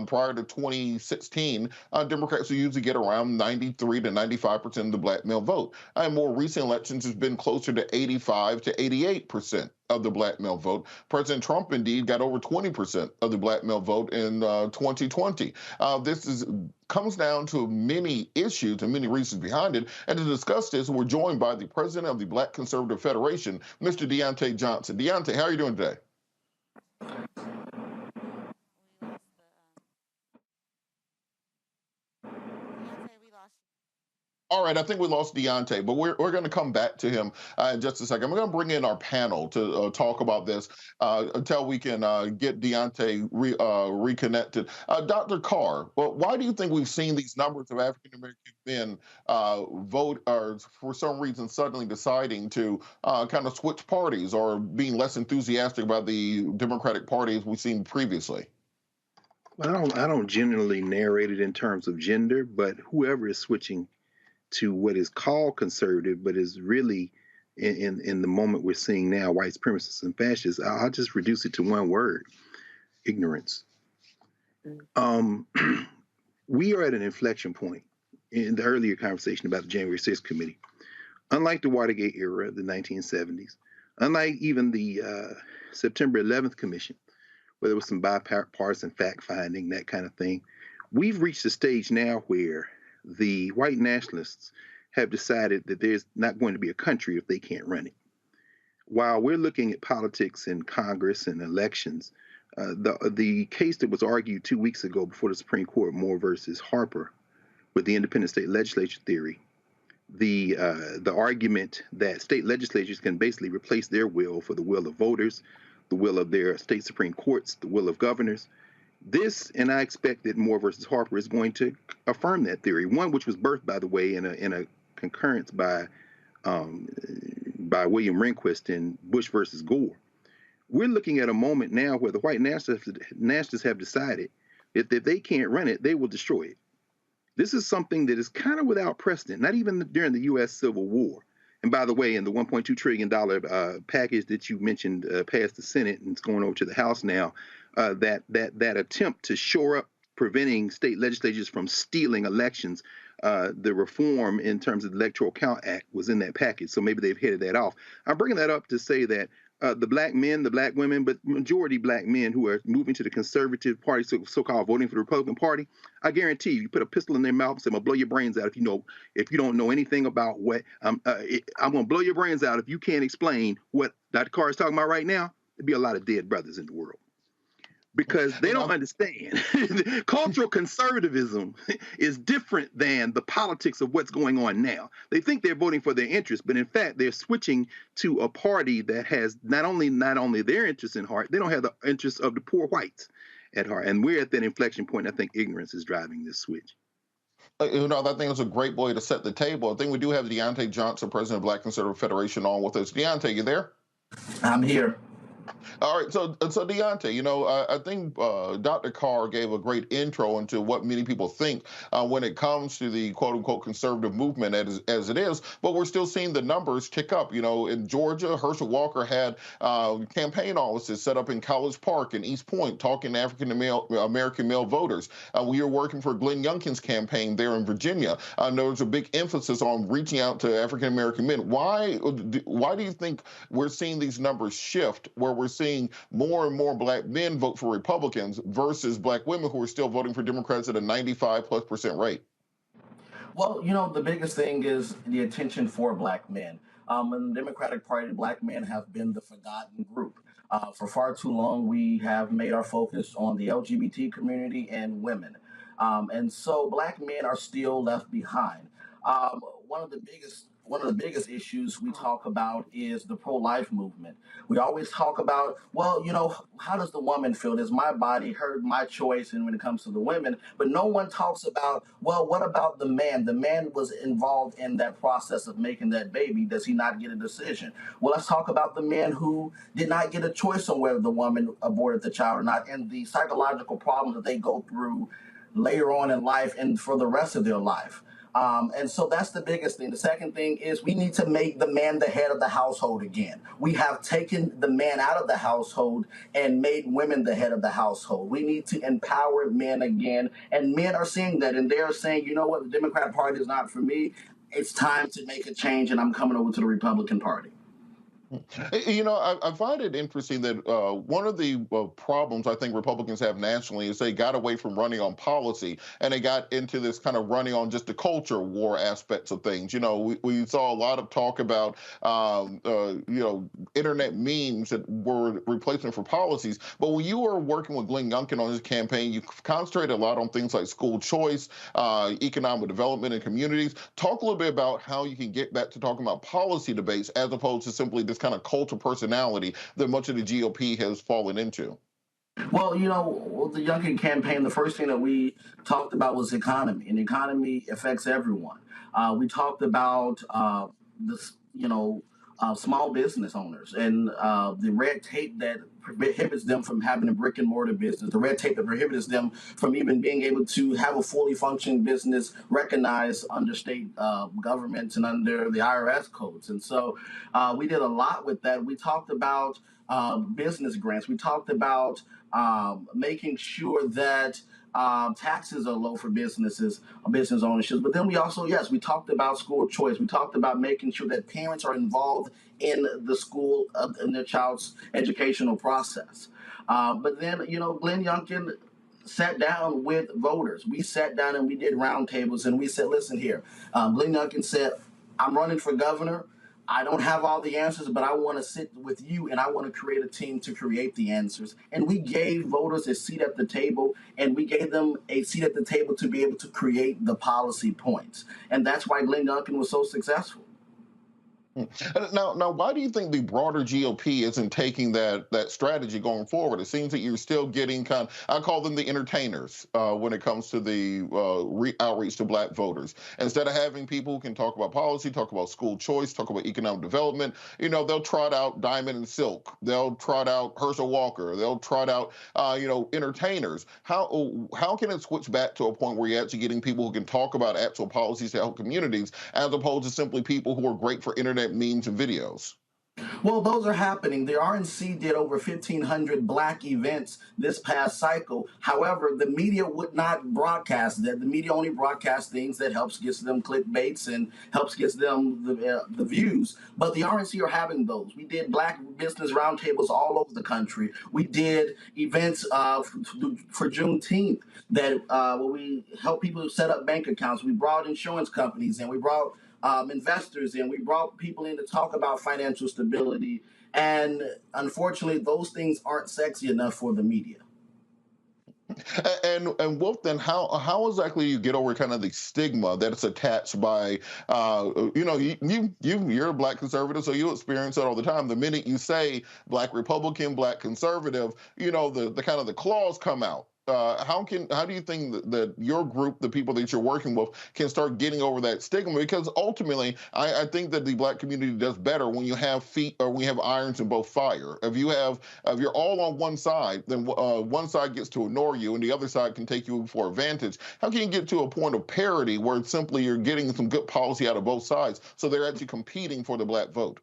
prior to 2016, Democrats would usually get around 93 to 95% of the black male vote. In more recent elections, it's been closer to 85 to 88% of the black male vote. President Trump, indeed, got over 20% of the black male vote in 2020. This comes down to many issues and many reasons behind it. And to discuss this, we're joined by the president of the Black Conservative Federation, Mr. Deontay Johnson. Deontay, how are you doing today? All right, I think we lost Deontay, but we're going to come back to him in just a second. We're going to bring in our panel to talk about this until we can get Deontay reconnected. Dr. Carr, well, why do you think we've seen these numbers of African-American men vote, or for some reason suddenly deciding to kind of switch parties or being less enthusiastic about the Democratic Party as we've seen previously? Well, I don't generally narrate it in terms of gender, but whoever is switching to what is called conservative, but is really in the moment we're seeing now, white supremacists and fascists, I'll just reduce it to one word: ignorance. We are at an inflection point in the earlier conversation about the January 6th committee. Unlike the Watergate era, the 1970s, unlike even the September 11th commission, where there was some bipartisan fact-finding, that kind of thing, we've reached a stage now where the white nationalists have decided that there's not going to be a country if they can't run it. While we're looking at politics in Congress and elections, the case that was argued 2 weeks ago before the Supreme Court, Moore versus Harper, with the independent state legislature theory, the argument that state legislatures can basically replace their will for the will of voters, the will of their state Supreme Courts, the will of governors. This, and I expect that Moore versus Harper is going to affirm that theory. One which was birthed, by the way, in a concurrence by William Rehnquist in Bush versus Gore. We're looking at a moment now where the white nationalists have decided that if they can't run it, they will destroy it. This is something that is kind of without precedent, not even during the U.S. Civil War. And by the way, in the $1.2 trillion package that you mentioned passed the Senate and it's going over to the House now, that attempt to shore up preventing state legislatures from stealing elections, the reform in terms of the Electoral Count Act was in that package. So maybe they've headed that off. I'm bringing that up to say that the black men, the black women, but majority black men who are moving to the conservative party, so-called voting for the Republican Party, I guarantee you put a pistol in their mouth and say, I'm gonna blow your brains out if you don't know anything about what, I'm gonna blow your brains out if you can't explain what Dr. Carr is talking about right now. There'd be a lot of dead brothers in the world. because they don't understand. Cultural conservatism is different than the politics of what's going on now. They think they're voting for their interests, but in fact, they're switching to a party that has not only their interests in heart, they don't have the interests of the poor whites at heart. And we're at that inflection point. I think ignorance is driving this switch. I think it's a great way to set the table. I think we do have Deontay Johnson, president of Black Conservative Federation, on with us. Deontay, you there? I'm here. All right, so Deontay, I think Dr. Carr gave a great intro into what many people think when it comes to the quote-unquote conservative movement as it is, but we're still seeing the numbers tick up. In Georgia, Herschel Walker had campaign offices set up in College Park and East Point talking to African-American male voters. We are working for Glenn Youngkin's campaign there in Virginia. There's a big emphasis on reaching out to African-American men. Why do you think we're seeing these numbers shift, where we're seeing more and more black men vote for Republicans versus black women who are still voting for Democrats at a 95+% rate? Well, the biggest thing is the attention for black men. In the Democratic Party, black men have been the forgotten group. For far too long, we have made our focus on the LGBT community and women. And so black men are still left behind. One of the biggest issues we talk about is the pro-life movement. We always talk about, how does the woman feel? Is my body, my choice, and when it comes to the women, but no one talks about, what about the man? The man was involved in that process of making that baby. Does he not get a decision? Well, let's talk about the men who did not get a choice on whether the woman aborted the child or not, and the psychological problems that they go through later on in life and for the rest of their life. And so that's the biggest thing. The second thing is we need to make the man the head of the household again. We have taken the man out of the household and made women the head of the household. We need to empower men again. And men are seeing that, and they're saying, you know what, the Democrat Party is not for me. It's time to make a change, and I'm coming over to the Republican Party. I find it interesting that one of the problems I think Republicans have nationally is they got away from running on policy and they got into this kind of running on just the culture war aspects of things. We saw a lot of talk about, internet memes that were replacement for policies. But when you were working with Glenn Youngkin on his campaign, you concentrated a lot on things like school choice, economic development in communities. Talk a little bit about how you can get back to talking about policy debates as opposed to simply this kind of cult of personality that much of the GOP has fallen into. Well, the Youngkin campaign, the first thing that we talked about was economy, and economy affects everyone. We talked about small business owners and the red tape that prohibits them from having a brick and mortar business, the red tape that prohibits them from even being able to have a fully functioning business recognized under state governments and under the IRS codes. And so we did a lot with that. We talked about business grants. We talked about making sure that taxes are low for business ownership. But then we also, we talked about school choice. We talked about making sure that parents are involved in the school, in their child's educational process. But then, Glenn Youngkin sat down with voters. We sat down and we did roundtables and we said, listen here, Glenn Youngkin said, I'm running for governor. I don't have all the answers, but I want to sit with you and I want to create a team to create the answers. And we gave voters a seat at the table, and we gave them a seat at the table to be able to create the policy points. And that's why Glenn Youngkin was so successful. Now, why do you think the broader GOP isn't taking that strategy going forward? It seems that you're still getting I call them the entertainers when it comes to the outreach to black voters. Instead of having people who can talk about policy, talk about school choice, talk about economic development, they'll trot out Diamond and Silk. They'll trot out Herschel Walker. They'll trot out, entertainers. How can it switch back to a point where you're actually getting people who can talk about actual policies to help communities as opposed to simply people who are great for internet memes and videos? Well, those are happening. The RNC did over 1,500 black events this past cycle. However, the media would not broadcast that. The media only broadcasts things that helps gets them clickbaits and helps gets them the views. But the RNC are having those. We did black business roundtables all over the country. We did events for Juneteenth that where we help people set up bank accounts. We brought insurance companies and we brought investors in. We brought people in to talk about financial stability. And unfortunately, those things aren't sexy enough for the media. And Wolf, then how exactly do you get over kind of the stigma that's attached by you're a black conservative, so you experience it all the time. The minute you say black Republican, black conservative, the kind of the claws come out. How do you think that your group, the people that you're working with, can start getting over that stigma? Because ultimately, I think that the black community does better when you have feet, or when you have irons in both fire. If you're all on one side, then one side gets to ignore you, and the other side can take you for advantage. How can you get to a point of parity where it's simply you're getting some good policy out of both sides, so they're actually competing for the black vote?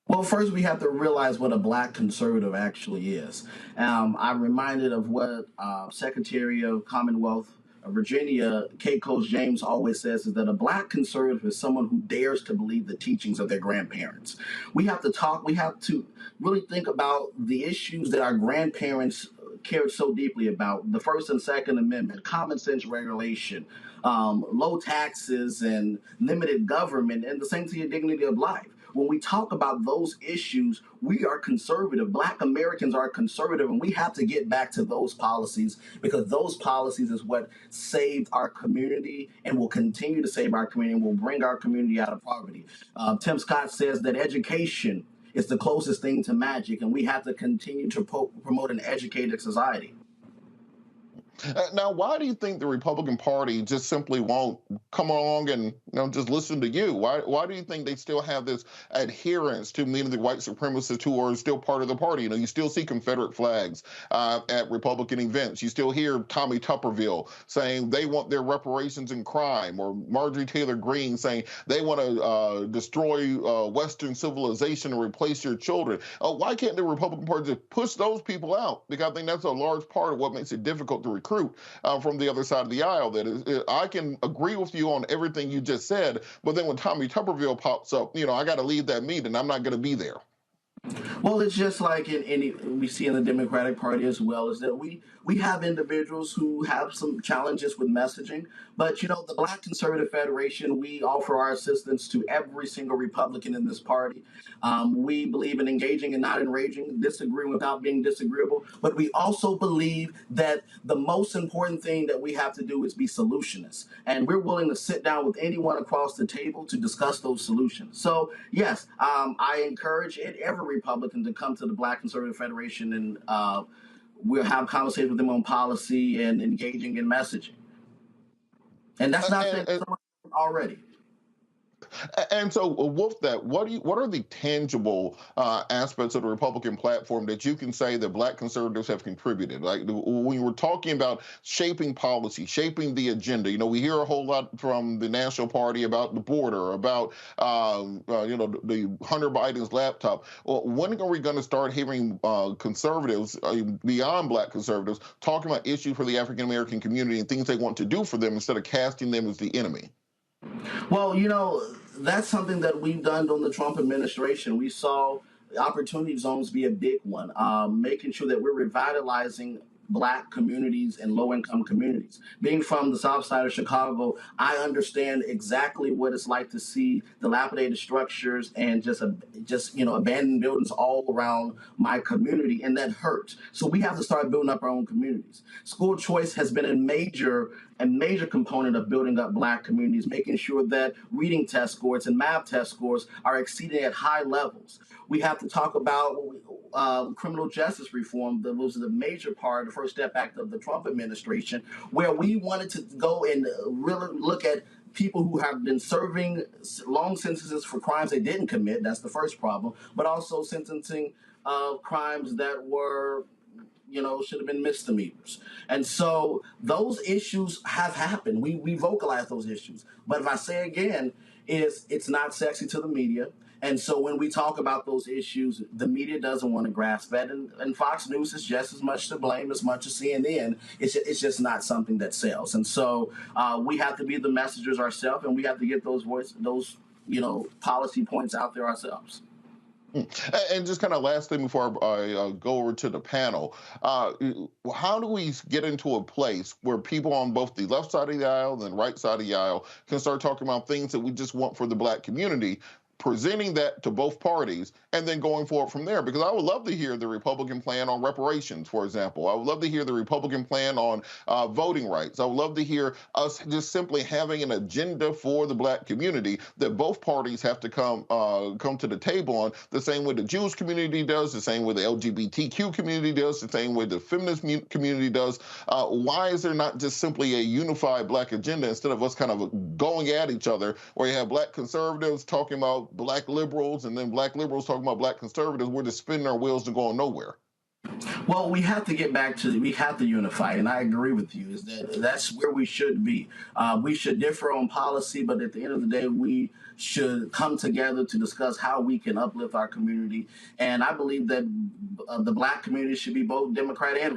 Well, first we have to realize what a black conservative actually is. I'm reminded of what Secretary of Commonwealth of Virginia, Kate Coach James, always says, is that a black conservative is someone who dares to believe the teachings of their grandparents. We have to really think about the issues that our grandparents cared so deeply about: the First and Second Amendment, common sense regulation, low taxes, and limited government, and the sanctity and dignity of life. When we talk about those issues, we are conservative. Black Americans are conservative, and we have to get back to those policies, because those policies is what saved our community and will continue to save our community and will bring our community out of poverty. Tim Scott says that education is the closest thing to magic, and we have to continue to promote an educated society. Now, why do you think the Republican Party just simply won't come along and just listen to you? Why do you think they still have this adherence to many of the white supremacists who are still part of the party? You still see Confederate flags at Republican events. You still hear Tommy Tuberville saying they want their reparations in crime, or Marjorie Taylor Greene saying they want to destroy Western civilization and replace your children. Why can't the Republican Party just push those people out? Because I think that's a large part of what makes it difficult to recruit from the other side of the aisle. I can agree with you on everything you just said, but then when Tommy Tuberville pops up, I got to leave that meeting. I'm not going to be there. Well, it's just like we see in the Democratic Party as well, is that we have individuals who have some challenges with messaging. But, the Black Conservative Federation, we offer our assistance to every single Republican in this party. We believe in engaging and not enraging, disagreeing without being disagreeable. But we also believe that the most important thing that we have to do is be solutionists. And we're willing to sit down with anyone across the table to discuss those solutions. So, yes, I encourage every Republican to come to the Black Conservative Federation, and we'll have conversations with them on policy and engaging in messaging. And that's not already. And so, Wolf, what are the tangible aspects of the Republican platform that you can say that Black conservatives have contributed? Like when we're talking about shaping policy, shaping the agenda, we hear a whole lot from the National Party about the border, about the Hunter Biden's laptop. Well, when are we going to start hearing conservatives beyond Black conservatives talking about issues for the African American community and things they want to do for them instead of casting them as the enemy? Well, that's something that we've done on the Trump administration. We saw opportunity zones be a big one, making sure that we're revitalizing Black communities and low-income communities. Being from the South Side of Chicago, I understand exactly what it's like to see dilapidated structures and just abandoned buildings all around my community, and that hurts. So we have to start building up our own communities. School choice has been a major component of building up Black communities, making sure that reading test scores and math test scores are exceeding at high levels. We have to talk about criminal justice reform. That was a major part, the First Step Act of the Trump administration, where we wanted to go and really look at people who have been serving long sentences for crimes they didn't commit. That's the first problem. But also sentencing of crimes that were should have been misdemeanors. And so those issues have happened. We vocalize those issues. But if I say again, it's not sexy to the media. And so when we talk about those issues, the media doesn't want to grasp that. And Fox News is just as much to blame as much as CNN. It's just not something that sells. And so we have to be the messengers ourselves, and we have to get those policy points out there ourselves. And just kind of last thing before I go over to the panel, how do we get into a place where people on both the left side of the aisle and the right side of the aisle can start talking about things that we just want for the Black community, presenting that to both parties, and then going forward from there. Because I would love to hear the Republican plan on reparations, for example. I would love to hear the Republican plan on voting rights. I would love to hear us just simply having an agenda for the black community that both parties have to come to the table on, the same way the Jewish community does, the same way the LGBTQ community does, the same way the feminist community does. Why is there not just simply a unified black agenda instead of us kind of going at each other, where you have black conservatives talking about black liberals and then black liberals talking about black conservatives? We're just spinning our wheels and going nowhere. Well, we have to get back to, we have to unify, and I agree with you, is that that's where we should be. We should differ on policy, but at the end of the day, we should come together to discuss how we can uplift our community. And I believe that the black community should be both Democrat and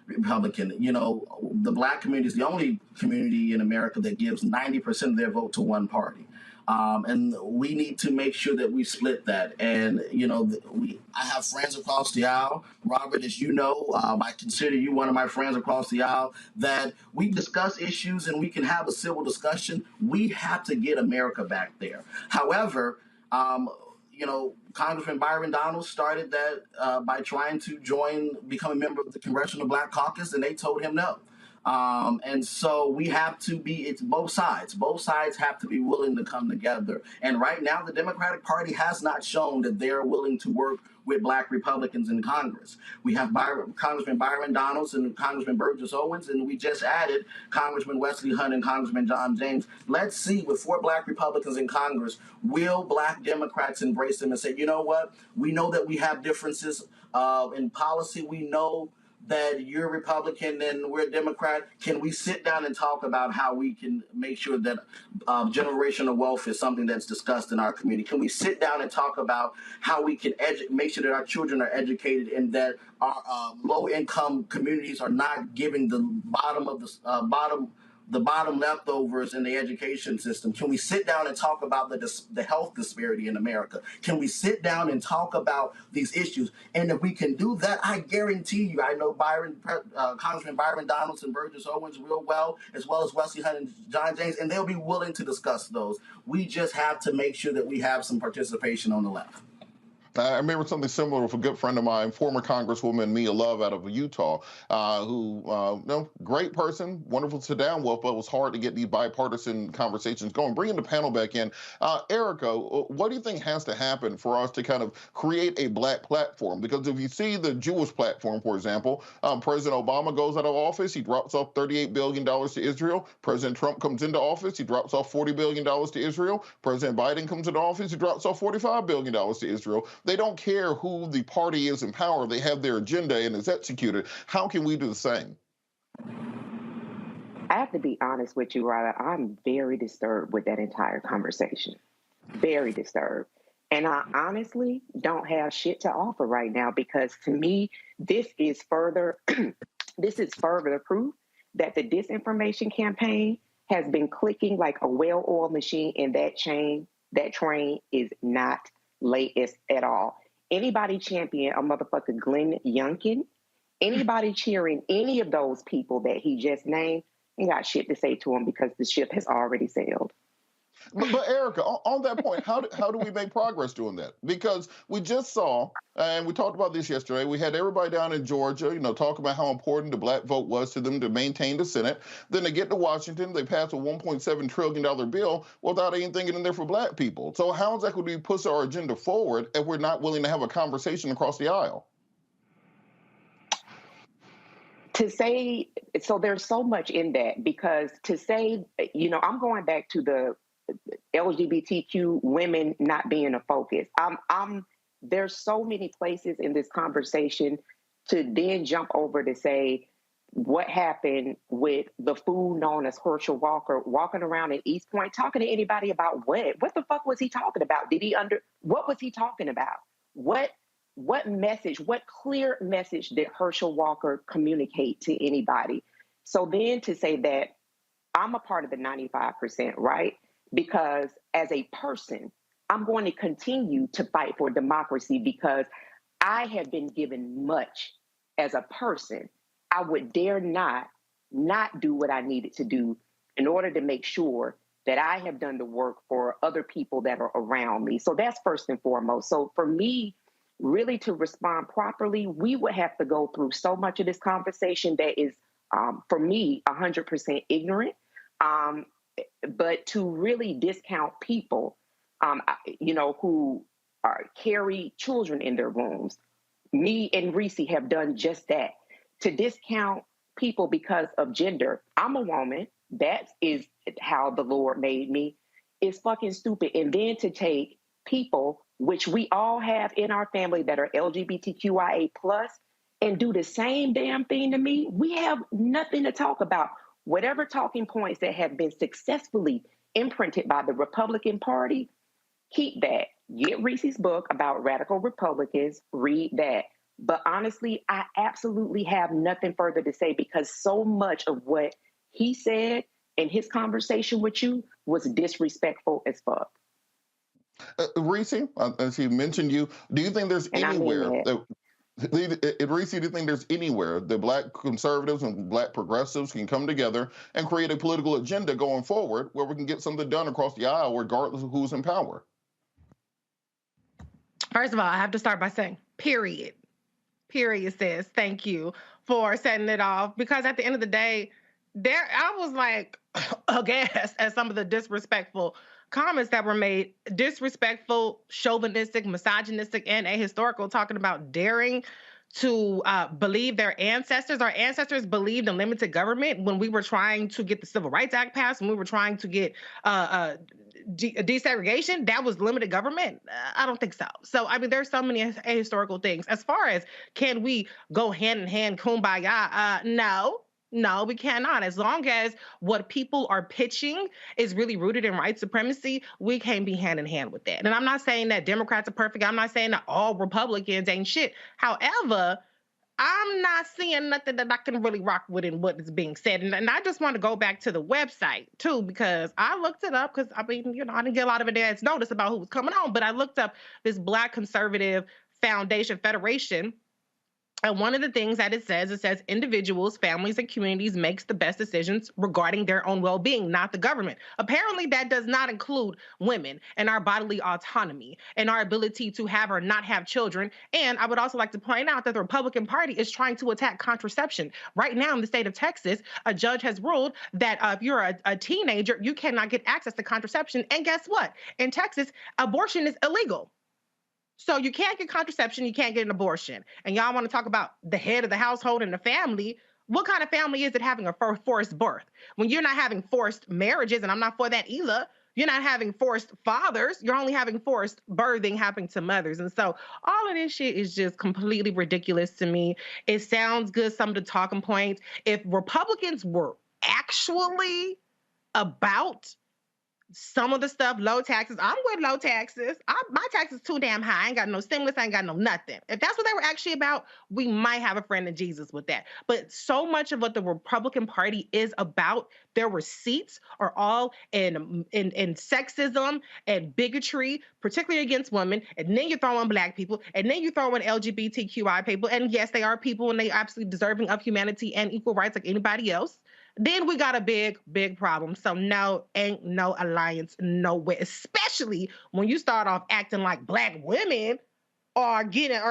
Republican. You know, the black community is the only community in America that gives 90% of their vote to one party. And we need to make sure that we split that. And, you know, I have friends across the aisle. Robert, as you know, I consider you one of my friends across the aisle, that we discuss issues and we can have a civil discussion. We have to get America back there. However, you know, Congressman Byron Donalds started that by trying to become a member of the Congressional Black Caucus, and they told him no. And so we have to be, it's both sides. Both sides have to be willing to come together. And right now, the Democratic Party has not shown that they're willing to work with black Republicans in Congress. We have Congressman Byron Donalds and Congressman Burgess Owens, and we just added Congressman Wesley Hunt and Congressman John James. Let's see, with 4 black Republicans in Congress, will black Democrats embrace them and say, you know what, we know that we have differences in policy. We know that you're Republican and we're Democrat. Can we sit down and talk about how we can make sure that generational wealth is something that's discussed in our community? Can we sit down and talk about how we can make sure that our children are educated and that our low-income communities are not giving the bottom leftovers in the education system? Can we sit down and talk about the health disparity in America? Can we sit down and talk about these issues? And if we can do that, I guarantee you, I know Congressman Byron Donalds and Burgess Owens real well as Wesley Hunt and John James, and they'll be willing to discuss those. We just have to make sure that we have some participation on the left. I remember something similar with a good friend of mine, former Congresswoman Mia Love out of Utah, who, great person, wonderful to sit down with, but it was hard to get these bipartisan conversations going. Bringing the panel back in, Erica, what do you think has to happen for us to kind of create a black platform? Because if you see the Jewish platform, for example, President Obama goes out of office, he drops off $38 billion to Israel. President Trump comes into office, he drops off $40 billion to Israel. President Biden comes into office, he drops off $45 billion to Israel. They don't care who the party is in power. They have their agenda and it's executed. How can we do the same? I have to be honest with you, Ryder. I'm very disturbed with that entire conversation. Very disturbed. And I honestly don't have shit to offer right now, because to me, this is further proof that the disinformation campaign has been clicking like a well-oiled machine, and that train is not late at all. Anybody champion a motherfucker Glenn Youngkin, anybody cheering any of those people that he just named, ain't got shit to say to him, because the ship has already sailed. But Erica, on that point, how do we make progress doing that? Because we just saw, and we talked about this yesterday, we had everybody down in Georgia, talk about how important the black vote was to them to maintain the Senate. Then they get to Washington, they pass a $1.7 trillion bill without anything in there for black people. So how exactly do we push our agenda forward if we're not willing to have a conversation across the aisle? To say, so there's so much in that, because to say, I'm going back to the LGBTQ women not being a focus. There's so many places in this conversation to then jump over to say what happened with the fool known as Herschel Walker walking around in East Point talking to anybody about what? What the fuck was he talking about? What was he talking about? What message, what clear message did Herschel Walker communicate to anybody? So then to say that I'm a part of the 95%, right? Because as a person, I'm going to continue to fight for democracy, because I have been given much as a person. I would dare not do what I needed to do in order to make sure that I have done the work for other people that are around me. So that's first and foremost. So for me, really to respond properly, we would have to go through so much of this conversation that is, for me, 100% ignorant. But to really discount people, who carry children in their wombs. Me and Reese have done just that. To discount people because of gender. I'm a woman. That is how the Lord made me. It's fucking stupid. And then to take people, which we all have in our family that are LGBTQIA+, and do the same damn thing to me, we have nothing to talk about. Whatever talking points that have been successfully imprinted by the Republican Party, keep that. Get Reese's book about radical Republicans, read that. But honestly, I absolutely have nothing further to say because so much of what he said in his conversation with you was disrespectful as fuck. Reese, as he mentioned you, do you think there's anywhere Reese, do you think there's anywhere that Black conservatives and Black progressives can come together and create a political agenda going forward where we can get something done across the aisle regardless of who's in power? First of all, I have to start by saying, period, sis. Thank you for setting it off. Because at the end of the day, I was like aghast at some of the disrespectful comments that were made, disrespectful, chauvinistic, misogynistic, and ahistorical, talking about daring to believe their ancestors. Our ancestors believed in limited government when we were trying to get the Civil Rights Act passed, when we were trying to get desegregation. That was limited government? I don't think so. So, I mean, there's so many ahistorical things. As far as can we go hand in hand, kumbaya, no, we cannot. As long as what people are pitching is really rooted in white supremacy, we can't be hand in hand with that. And I'm not saying that Democrats are perfect. I'm not saying that all Republicans ain't shit. However, I'm not seeing nothing that I can really rock with in what is being said. And I just want to go back to the website, too, because I looked it up because, I mean, I didn't get a lot of advance notice about who was coming on, but I looked up this Black Conservative Foundation Federation. And one of the things that it says individuals, families, and communities makes the best decisions regarding their own well-being, not the government. Apparently, that does not include women and our bodily autonomy and our ability to have or not have children. And I would also like to point out that the Republican Party is trying to attack contraception. Right now in the state of Texas, a judge has ruled that if you're a teenager, you cannot get access to contraception. And guess what? In Texas, abortion is illegal. So you can't get contraception, you can't get an abortion. And y'all want to talk about the head of the household and the family. What kind of family is it having a forced birth? When you're not having forced marriages, and I'm not for that either, you're not having forced fathers, you're only having forced birthing happening to mothers. And so all of this shit is just completely ridiculous to me. It sounds good, some of the talking points. If Republicans were actually about some of the stuff, low taxes, I'm with low taxes. My taxes too damn high. I ain't got no stimulus. I ain't got no nothing. If that's what they were actually about, we might have a friend in Jesus with that. But so much of what the Republican Party is about, their receipts are all in sexism and bigotry, particularly against women. And then you throw in Black people, and then you throw in LGBTQI people. And yes, they are people, and they are absolutely deserving of humanity and equal rights like anybody else. Then we got a big, big problem. So no, ain't no alliance nowhere, especially when you start off acting like Black women are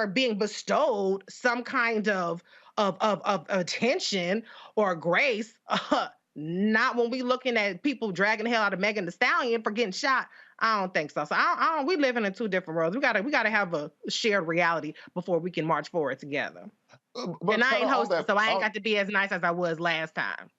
being bestowed some kind of attention or grace. Not when we looking at people dragging the hell out of Megan Thee Stallion for getting shot. I don't think so. So we living in two different worlds. We gotta have a shared reality before we can march forward together. And I ain't hosting, so I ain't got to be as nice as I was last time.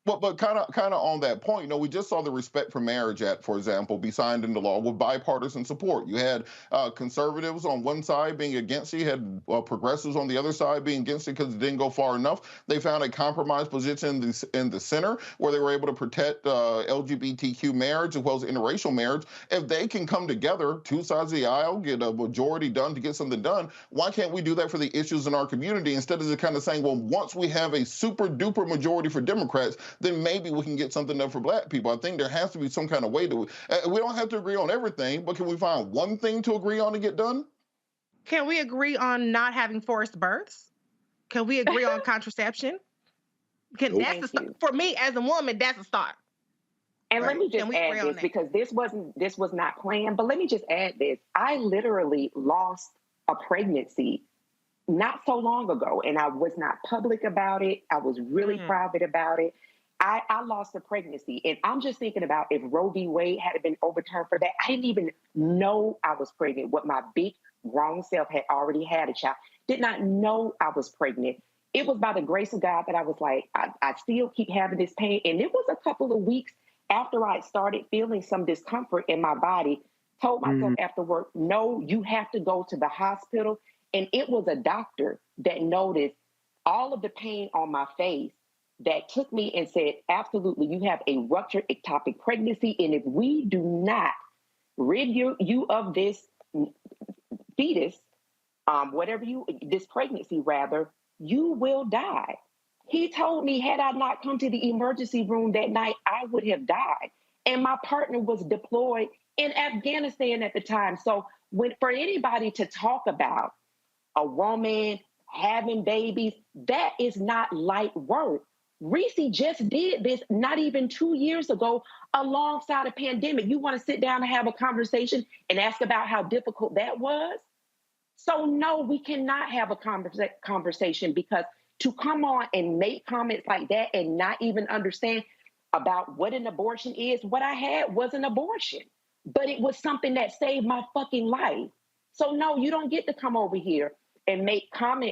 But kind of on that point, we just saw the Respect for Marriage Act, for example, be signed into law with bipartisan support. You had conservatives on one side being against it, you had progressives on the other side being against it because it didn't go far enough. They found a compromise position in the center where they were able to protect LGBTQ marriage as well as interracial marriage. If they can come together, two sides of the aisle, get a majority done to get something done, why can't we do that for the issues in our community instead of just kind of saying, well, once we have a super duper majority for Democrats, then maybe we can get something done for Black people. I think there has to be some kind of way to, we don't have to agree on everything, but can we find one thing to agree on to get done? Can we agree on not having forced births? Can we agree on contraception? For me as a woman, that's a start. And Right. let me just add this, because this was not planned, but let me just add this. I literally lost a pregnancy not so long ago, and I was not public about it. I was really private about it. I lost a pregnancy, and I'm just thinking about if Roe v. Wade had been overturned for that. I didn't even know I was pregnant. What my big grown self had already had a child. Did not know I was pregnant. It was by the grace of God that I was like, I still keep having this pain. And it was a couple of weeks after I started feeling some discomfort in my body, told myself afterward, no, you have to go to the hospital. And it was a doctor that noticed all of the pain on my face that took me and said, absolutely, you have a ruptured ectopic pregnancy. And if we do not rid you of this fetus, this pregnancy rather, you will die. He told me, had I not come to the emergency room that night, I would have died. And my partner was deployed in Afghanistan at the time. So for anybody to talk about a woman having babies, that is not light work. Reese just did this not even 2 years ago alongside a pandemic. You want to sit down and have a conversation and ask about how difficult that was? So no, we cannot have a conversation, because to come on and make comments like that and not even understand about what an abortion is, what I had was an abortion, but it was something that saved my fucking life. So no, you don't get to come over here and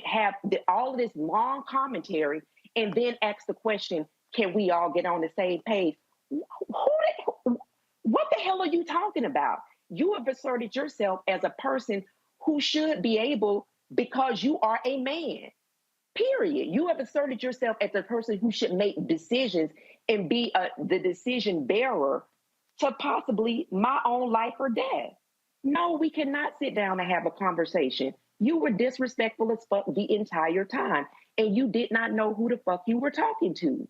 have all of this long commentary and then ask the question, can we all get on the same page? What the hell are you talking about? You have asserted yourself as a person who should be able, because you are a man, period. You have asserted yourself as a person who should make decisions and be the decision bearer to possibly my own life or death. No, we cannot sit down and have a conversation. You were disrespectful as fuck the entire time, and you did not know who the fuck you were talking to.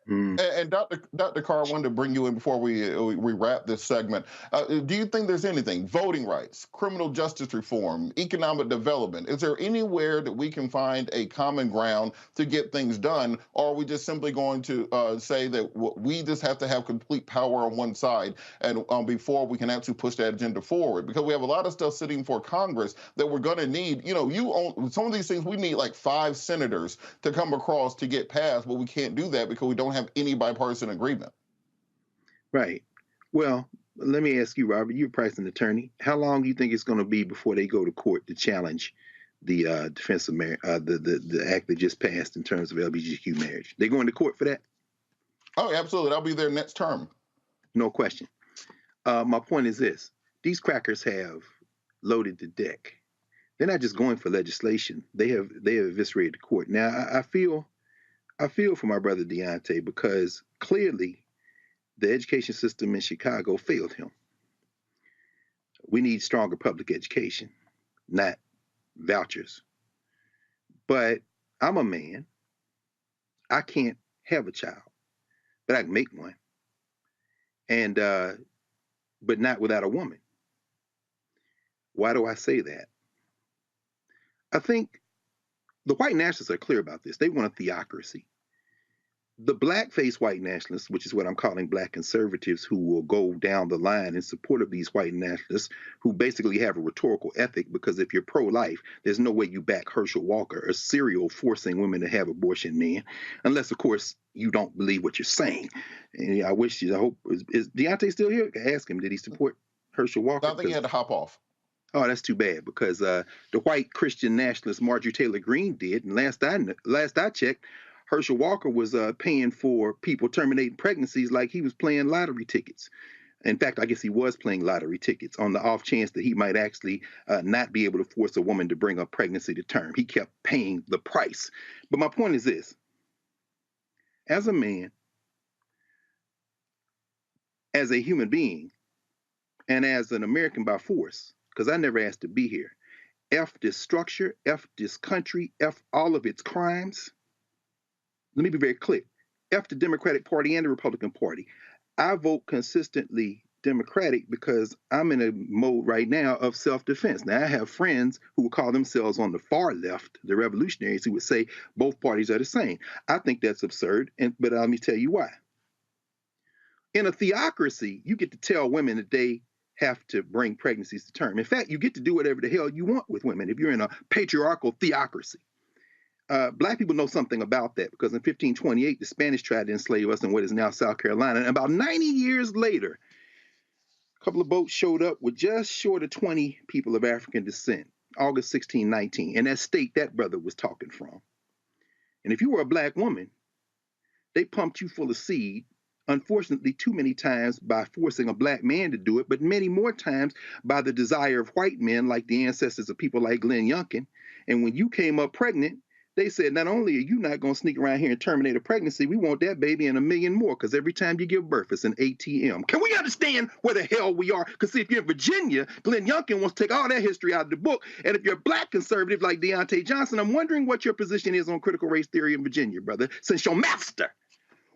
And Dr. Carr, I wanted to bring you in before we wrap this segment. Do you think there's anything, voting rights, criminal justice reform, economic development, is there anywhere that we can find a common ground to get things done? Or are we just simply going to say that we just have to have complete power on one side and before we can actually push that agenda forward? Because we have a lot of stuff sitting for Congress that we're going to need. Some of these things we need like 5 senators to come across to get passed, but we can't do that because we don't have any bipartisan agreement. Right. Well, let me ask you, Robert, you're a practicing attorney. How long do you think it's going to be before they go to court to challenge the defense of marriage, the act that just passed in terms of LGBTQ marriage? They going to court for that? Oh, absolutely. I'll be there next term. No question. My point is this. These crackers have loaded the deck. They're not just going for legislation. They have eviscerated the court. Now, I feel for my brother Deontay, because clearly the education system in Chicago failed him. We need stronger public education, not vouchers. But I'm a man. I can't have a child, but I can make one. And but not without a woman. Why do I say that? I think the white nationalists are clear about this. They want a theocracy. The black-faced white nationalists, which is what I'm calling black conservatives, who will go down the line in support of these white nationalists, who basically have a rhetorical ethic, because if you're pro-life, there's no way you back Herschel Walker, a serial forcing women to have abortion man, unless, of course, you don't believe what you're saying. And I hope, is Deontay still here? I ask him, did he support Herschel Walker? I think he had to hop off. Oh, that's too bad, because the white Christian nationalist Marjorie Taylor Greene did, and last I checked, Herschel Walker was paying for people terminating pregnancies like he was playing lottery tickets. In fact, I guess he was playing lottery tickets on the off chance that he might actually not be able to force a woman to bring a pregnancy to term. He kept paying the price. But my point is this. As a man, as a human being, and as an American by force, because I never asked to be here, F this structure, F this country, F all of its crimes. Let me be very clear. F the Democratic Party and the Republican Party. I vote consistently Democratic because I'm in a mode right now of self-defense. Now, I have friends who would call themselves on the far left, the revolutionaries, who would say both parties are the same. I think that's absurd, but let me tell you why. In a theocracy, you get to tell women that they have to bring pregnancies to term. In fact, you get to do whatever the hell you want with women if you're in a patriarchal theocracy. Black people know something about that because in 1528, the Spanish tried to enslave us in what is now South Carolina. And about 90 years later, a couple of boats showed up with just short of 20 people of African descent, August 1619. And that state that brother was talking from. And if you were a black woman, they pumped you full of seed, unfortunately too many times by forcing a black man to do it, but many more times by the desire of white men like the ancestors of people like Glenn Youngkin. And when you came up pregnant, they said, not only are you not going to sneak around here and terminate a pregnancy, we want that baby and 1 million more, because every time you give birth, it's an ATM. Can we understand where the hell we are? Because see, if you're in Virginia, Glenn Youngkin wants to take all that history out of the book. And if you're a black conservative like Deontay Johnson, I'm wondering what your position is on critical race theory in Virginia, brother, since your master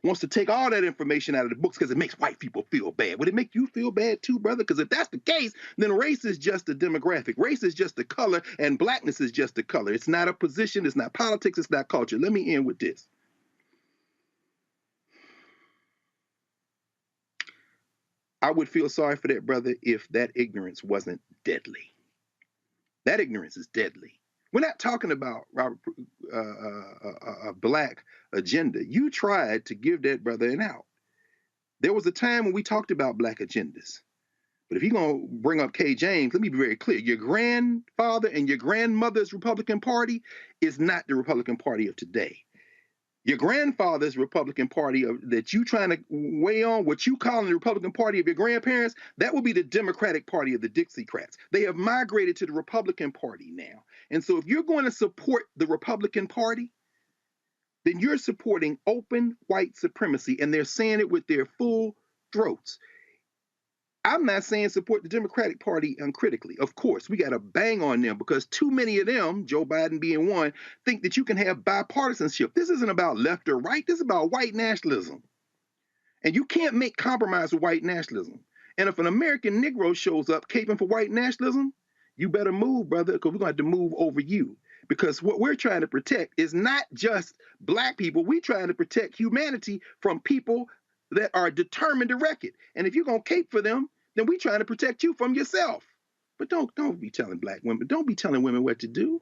wants to take all that information out of the books because it makes white people feel bad. Would it make you feel bad too, brother? Because if that's the case, then race is just a demographic. Race is just a color, and blackness is just a color. It's not a position, it's not politics, it's not culture. Let me end with this. I would feel sorry for that brother if that ignorance wasn't deadly. That ignorance is deadly. We're not talking about, Robert, a black agenda. You tried to give that brother an out. There was a time when we talked about black agendas. But if you're going to bring up K. James, let me be very clear. Your grandfather and your grandmother's Republican Party is not the Republican Party of today. Your grandfather's Republican Party that you trying to weigh on, what you calling the Republican Party of your grandparents, that will be the Democratic Party of the Dixiecrats. They have migrated to the Republican Party now. And so if you're going to support the Republican Party, then you're supporting open white supremacy, and they're saying it with their full throats. I'm not saying support the Democratic Party uncritically. Of course, we got to bang on them because too many of them, Joe Biden being one, think that you can have bipartisanship. This isn't about left or right. This is about white nationalism. And you can't make compromise with white nationalism. And if an American Negro shows up caping for white nationalism, you better move, brother, because we're going to have to move over you. Because what we're trying to protect is not just black people. We're trying to protect humanity from people that are determined to wreck it. And if you're going to cape for them, then we're trying to protect you from yourself. But don't be telling black women, don't be telling women what to do.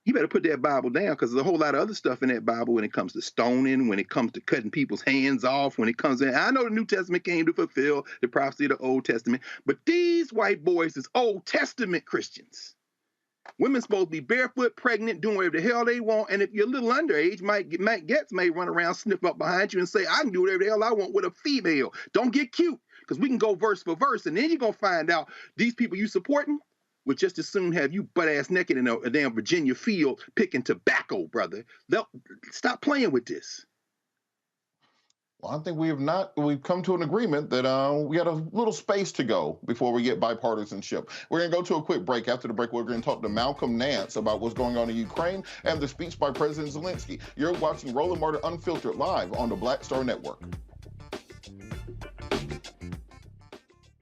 You better put that Bible down, because there's a whole lot of other stuff in that Bible when it comes to stoning, when it comes to cutting people's hands off, when it comes in. I know the New Testament came to fulfill the prophecy of the Old Testament, but these white boys is Old Testament Christians. Women supposed to be barefoot, pregnant, doing whatever the hell they want. And if you're a little underage, Matt Getz may run around, sniff up behind you and say, I can do whatever the hell I want with a female. Don't get cute, because we can go verse for verse. And then you're going to find out these people you supporting would just as soon have you butt-ass naked in a damn Virginia field picking tobacco, brother. Stop playing with this. Well, I think we've come to an agreement that we got a little space to go before we get bipartisanship. We're going to go to a quick break. After the break, we're going to talk to Malcolm Nance about what's going on in Ukraine and the speech by President Zelensky. You're watching Roland Martin Unfiltered live on the Black Star Network.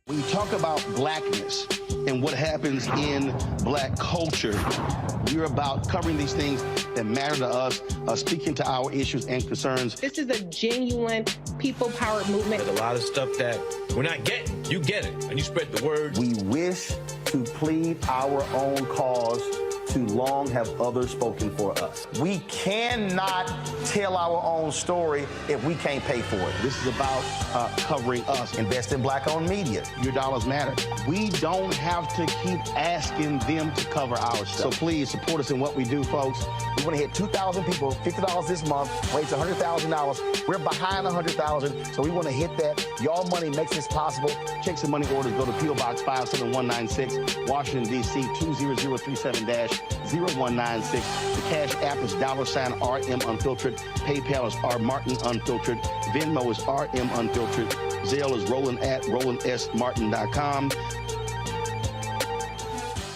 When you talk about blackness and what happens in black culture, we're about covering these things that matter to us, speaking to our issues and concerns. This is a genuine people-powered movement. There's a lot of stuff that we're not getting. You get it, and you spread the word. We wish to plead our own cause. Too long have others spoken for us. We cannot tell our own story if we can't pay for it. This is about covering us. Invest in black-owned media. Your dollars matter. We don't have to keep asking them to cover our stuff. So please support us in what we do, folks. We want to hit 2,000 people, $50 this month, raise $100,000. We're behind 100,000, so we want to hit that. Y'all money makes this possible. Checks and money orders go to P.O. Box 57196, Washington, D.C. 20037-0196. The Cash App is $RM Unfiltered. PayPal is R Martin Unfiltered. Venmo is RM Unfiltered. Zelle is roland@rolandsmartin.com.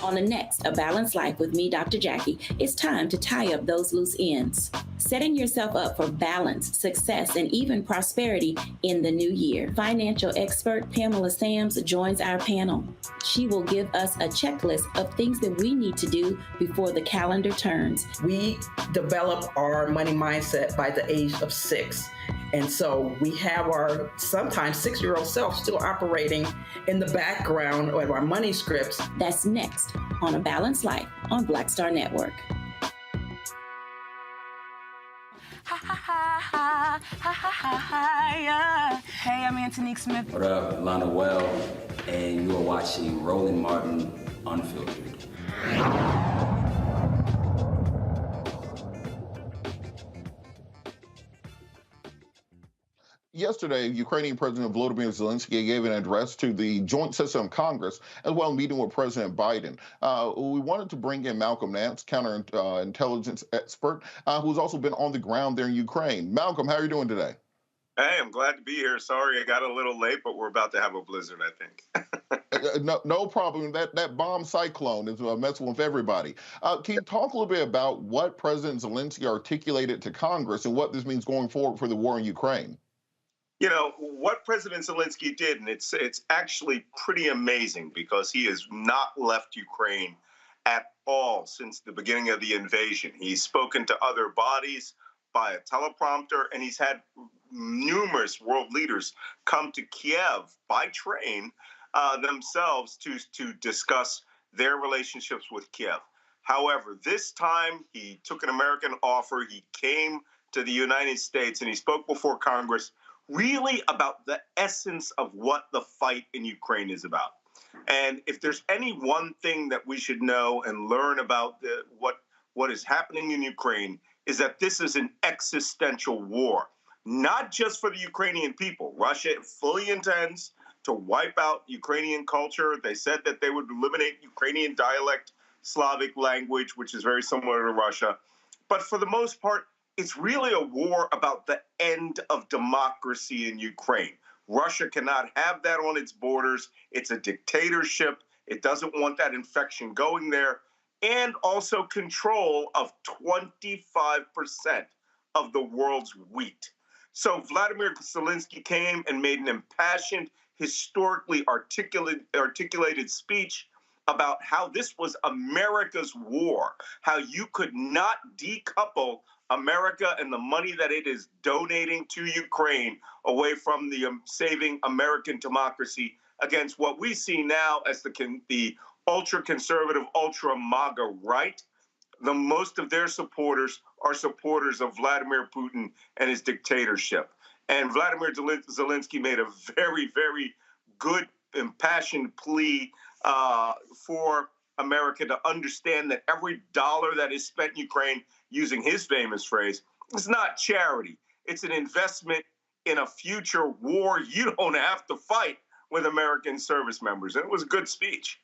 On the next A Balanced Life with me, Dr. Jackie, it's time to tie up those loose ends. Setting yourself up for balance, success, and even prosperity in the new year. Financial expert Pamela Sams joins our panel. She will give us a checklist of things that we need to do before the calendar turns. We develop our money mindset by the age of 6. And so we have our sometimes 6-year-old self still operating in the background of our money scripts. That's next on A Balanced Life on Black Star Network. Hey, I'm Antonique Smith. What up, Lana Well, and you are watching Roland Martin Unfiltered. Yesterday, Ukrainian President Volodymyr Zelensky gave an address to the Joint Session of Congress, as well as meeting with President Biden. We wanted to bring in Malcolm Nance, counterintelligence expert, who's also been on the ground there in Ukraine. Malcolm, how are you doing today? Hey, I'm glad to be here. Sorry I got a little late, but we're about to have a blizzard, I think. No problem. That bomb cyclone is messing with everybody. Can you talk a little bit about what President Zelensky articulated to Congress and what this means going forward for the war in Ukraine? You know, what President Zelensky did, and it's actually pretty amazing because he has not left Ukraine at all since the beginning of the invasion. He's spoken to other bodies by a teleprompter, and he's had numerous world leaders come to Kiev by train themselves to discuss their relationships with Kiev. However, this time he took an American offer. He came to the United States and he spoke before Congress really about the essence of what the fight in Ukraine is about. And if there's any one thing that we should know and learn about what is happening in Ukraine, is that this is an existential war, not just for the Ukrainian people. Russia fully intends to wipe out Ukrainian culture. They said that they would eliminate Ukrainian dialect, Slavic language, which is very similar to Russia. But for the most part, it's really a war about the end of democracy in Ukraine. Russia cannot have that on its borders. It's a dictatorship. It doesn't want that infection going there. And also control of 25% of the world's wheat. So Vladimir Zelensky came and made an impassioned, historically articulated speech about how this was America's war, how you could not decouple America and the money that it is donating to Ukraine away from the saving American democracy against what we see now as the ultra-conservative, ultra-MAGA right. The most of their supporters are supporters of Vladimir Putin and his dictatorship. And Vladimir Zelensky made a very, very good, impassioned plea for America to understand that every dollar that is spent in Ukraine, using his famous phrase, is not charity. It's an investment in a future war you don't have to fight with American service members. And it was a good speech.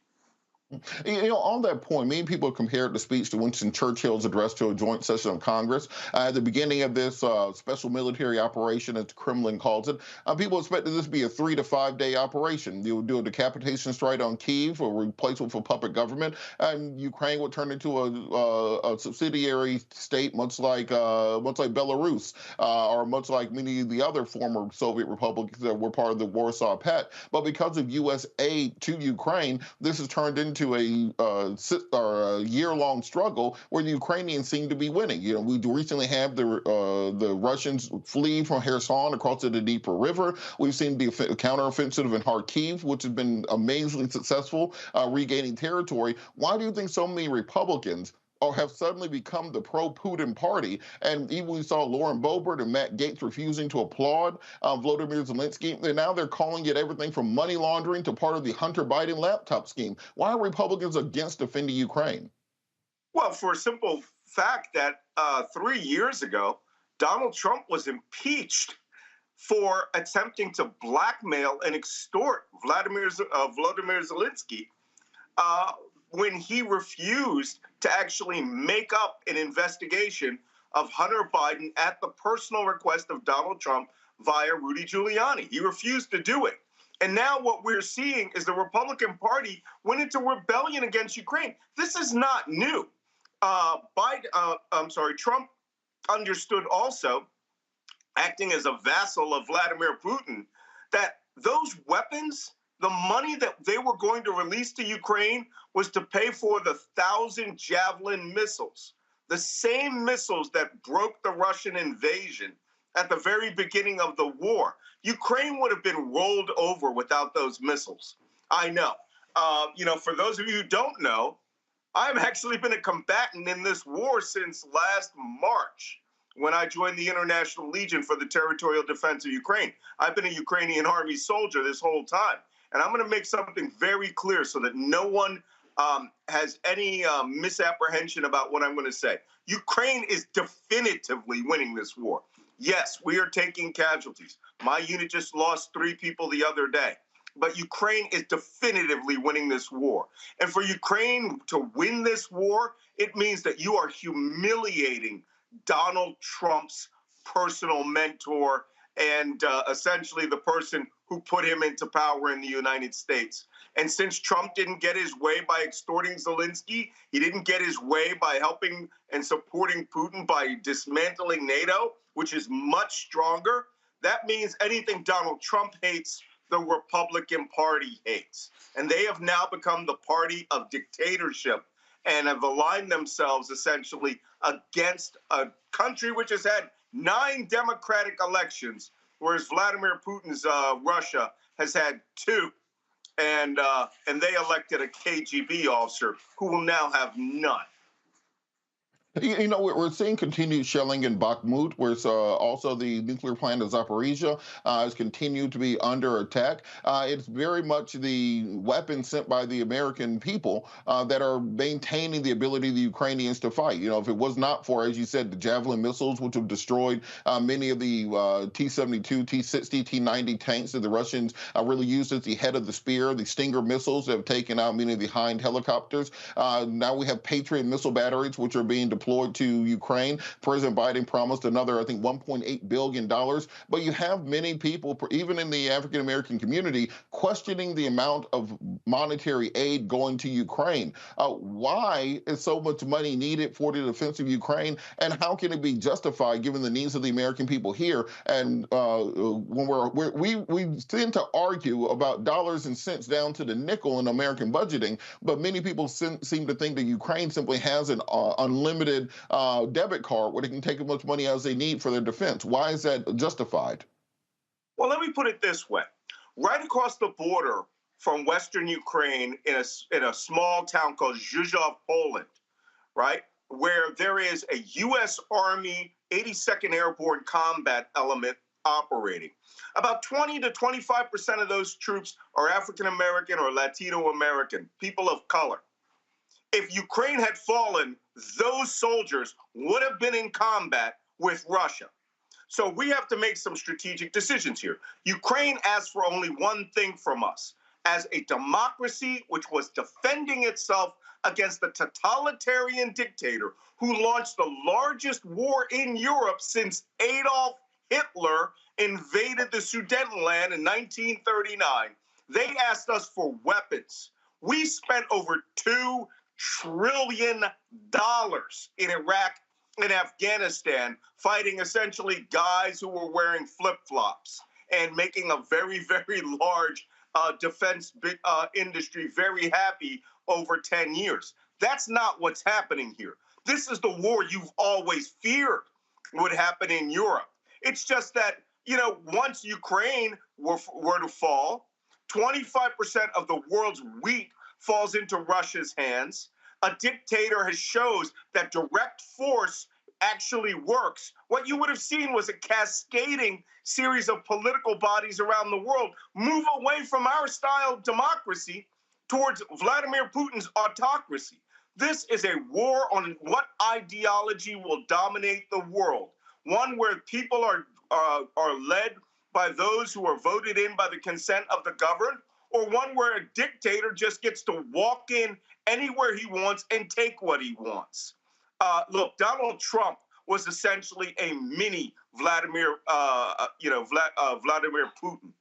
You know, on that point, many people compared the speech to Winston Churchill's address to a joint session of Congress. At the beginning of this special military operation, as the Kremlin calls it, people expected this to be a 3 to 5 day operation. You would do a decapitation strike on Kyiv or replace it with a puppet government, and Ukraine would turn into a subsidiary state, much like Belarus, or much like many of the other former Soviet republics that were part of the Warsaw Pact. But because of U.S. aid to Ukraine, this has turned into a year-long struggle where the Ukrainians seem to be winning. You know, we recently have the Russians flee from Kherson across the Dnieper River. We've seen the counteroffensive in Kharkiv, which has been amazingly successful, regaining territory. Why do you think so many Republicans have suddenly become the pro-Putin party? And even we saw Lauren Boebert and Matt Gaetz refusing to applaud Volodymyr Zelensky. And now they're calling it everything from money laundering to part of the Hunter Biden laptop scheme. Why are Republicans against defending Ukraine? Well, for a simple fact that 3 years ago, Donald Trump was impeached for attempting to blackmail and extort Volodymyr Zelensky when he refused to actually make up an investigation of Hunter Biden at the personal request of Donald Trump via Rudy Giuliani. He refused to do it. And now what we're seeing is the Republican Party went into rebellion against Ukraine. This is not new. Trump understood also, acting as a vassal of Vladimir Putin, that those weapons, the money that they were going to release to Ukraine was to pay for the 1,000 Javelin missiles, the same missiles that broke the Russian invasion at the very beginning of the war. Ukraine would have been rolled over without those missiles. I know. For those of you who don't know, I've actually been a combatant in this war since last March when I joined the International Legion for the Territorial Defense of Ukraine. I've been a Ukrainian army soldier this whole time. And I'm going to make something very clear so that no one has any misapprehension about what I'm going to say. Ukraine is definitively winning this war. Yes, we are taking casualties. My unit just lost 3 people the other day. But Ukraine is definitively winning this war. And for Ukraine to win this war, it means that you are humiliating Donald Trump's personal mentor and essentially the person who put him into power in the United States. And since Trump didn't get his way by extorting Zelensky, he didn't get his way by helping and supporting Putin by dismantling NATO, which is much stronger. That means anything Donald Trump hates, the Republican Party hates. And they have now become the party of dictatorship and have aligned themselves essentially against a country which has had 9 democratic elections, whereas Vladimir Putin's Russia has had 2. And they elected a KGB officer who will now have none. We're seeing continued shelling in Bakhmut, where also the nuclear plant of Zaporizhia has continued to be under attack. It's very much the weapons sent by the American people that are maintaining the ability of the Ukrainians to fight. If it was not for, as you said, the Javelin missiles, which have destroyed many of the T-72, T-60, T-90 tanks that the Russians really used as the head of the spear, the Stinger missiles that have taken out many of the Hind helicopters. Now we have Patriot missile batteries, which are being deployed to Ukraine. President Biden promised another, I think, $1.8 billion. But you have many people, even in the African-American community, questioning the amount of monetary aid going to Ukraine. Why is so much money needed for the defense of Ukraine? And how can it be justified given the needs of the American people here? And when we tend to argue about dollars and cents down to the nickel in American budgeting, but many people seem to think that Ukraine simply has an unlimited debit card where they can take as much money as they need for their defense. Why is that justified? Well, let me put it this way. Right across the border from Western Ukraine in a small town called Zhuzhov, Poland, right, where there is a U.S. Army 82nd Airborne Combat Element operating. About 20 to 25% of those troops are African American or Latino American, people of color. If Ukraine had fallen, those soldiers would have been in combat with Russia. So we have to make some strategic decisions here. Ukraine asked for only one thing from us. As a democracy which was defending itself against the totalitarian dictator who launched the largest war in Europe since Adolf Hitler invaded the Sudetenland in 1939, they asked us for weapons. We spent over $2 trillion in Iraq and Afghanistan, fighting essentially guys who were wearing flip-flops and making a very, very large defense industry very happy over 10 years. That's not what's happening here. This is the war you've always feared would happen in Europe. It's just that, once Ukraine were to fall, 25% of the world's wheat falls into Russia's hands. A dictator has shows that direct force actually works. What you would have seen was a cascading series of political bodies around the world move away from our style of democracy towards Vladimir Putin's autocracy. This is a war on what ideology will dominate the world. One where people are led by those who are voted in by the consent of the governed, or one where a dictator just gets to walk in anywhere he wants and take what he wants. Look, Donald Trump was essentially a mini Vladimir Putin.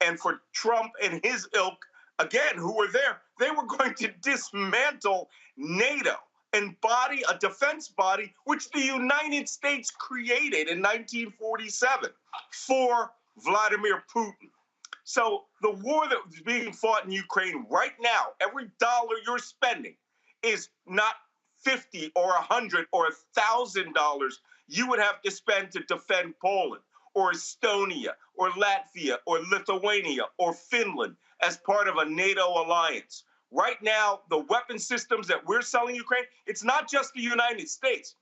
And for Trump and his ilk, again, who were there, they were going to dismantle NATO and a defense body, which the United States created in 1947 for Vladimir Putin. So the war that is being fought in Ukraine right now, every dollar you're spending is not $50 or $100 or $1,000 you would have to spend to defend Poland. or Estonia or Latvia or Lithuania or Finland as part of a NATO alliance. Right now, the weapon systems that we're selling Ukraine, it's not just the United States.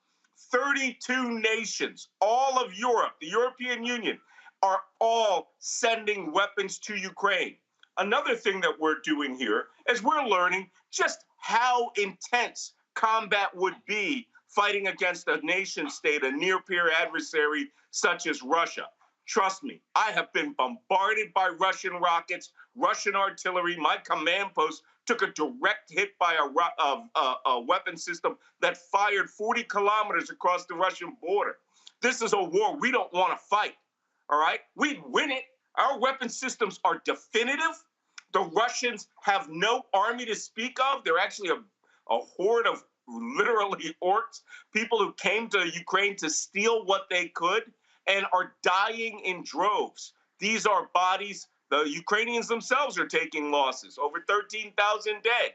32 nations, all of Europe, the European Union, are all sending weapons to Ukraine. Another thing that we're doing here is we're learning just how intense combat would be fighting against a nation state, a near-peer adversary such as Russia. Trust me, I have been bombarded by Russian rockets, Russian artillery. My command post took a direct hit by a weapon system that fired 40 kilometers across the Russian border. This is a war we don't want to fight, all right? We'd win it. Our weapon systems are definitive. The Russians have no army to speak of. They're actually a horde of literally orcs, people who came to Ukraine to steal what they could and are dying in droves. These are bodies. The Ukrainians themselves are taking losses, over 13,000 dead.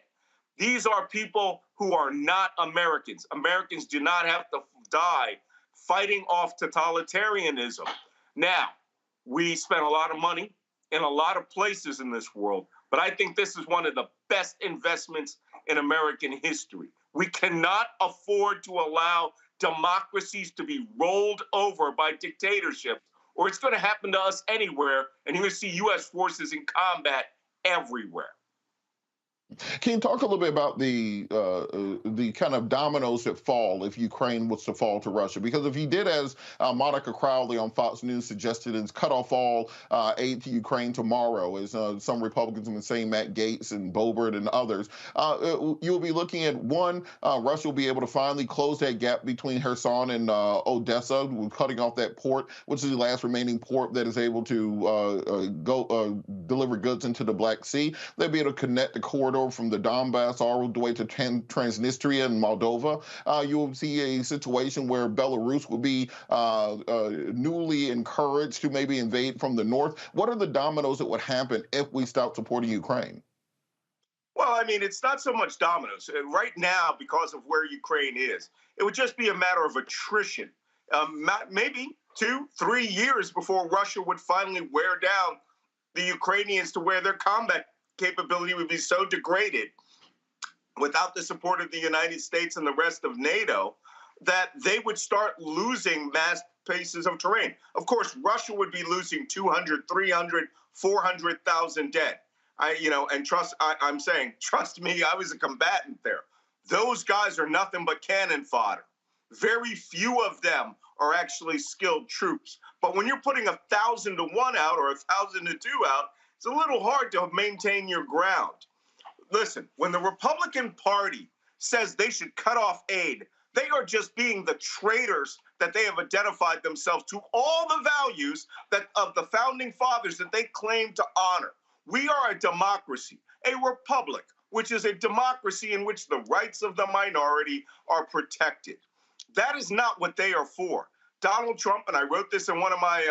These are people who are not Americans. Americans do not have to die fighting off totalitarianism. Now, we spent a lot of money in a lot of places in this world, but I think this is one of the best investments in American history. We cannot afford to allow democracies to be rolled over by dictatorship, or it's going to happen to us anywhere, and you're going to see U.S. forces in combat everywhere. Can you talk a little bit about the kind of dominoes that fall if Ukraine was to fall to Russia? Because if you did, as Monica Crowley on Fox News suggested, is cut off all aid to Ukraine tomorrow, as some Republicans have been saying, Matt Gaetz and Boebert and others, you'll be looking at, one, Russia will be able to finally close that gap between Kherson and Odessa, cutting off that port, which is the last remaining port that is able to deliver goods into the Black Sea. They'll be able to connect the corridor from the Donbass all the way to Transnistria and Moldova. You'll see a situation where Belarus will be newly encouraged to maybe invade from the north. What are the dominoes that would happen if we stop supporting Ukraine? Well, I mean, it's not so much dominoes. Right now, because of where Ukraine is, it would just be a matter of attrition. Maybe 2-3 years before Russia would finally wear down the Ukrainians to where their combat capability would be so degraded without the support of the United States and the rest of NATO that they would start losing mass pieces of terrain. Of course, Russia would be losing 200, 300, 400,000 dead. I'm saying, trust me, I was a combatant there. Those guys are nothing but cannon fodder. Very few of them are actually skilled troops. But when you're putting 1,000 to 1 out or 1,000 to 2 out, it's a little hard to maintain your ground. Listen, when the Republican Party says they should cut off aid, they are just being the traitors that they have identified themselves to all the values of the founding fathers that they claim to honor. We are a democracy, a republic, which is a democracy in which the rights of the minority are protected. That is not what they are for. Donald Trump, and I wrote this in one of my,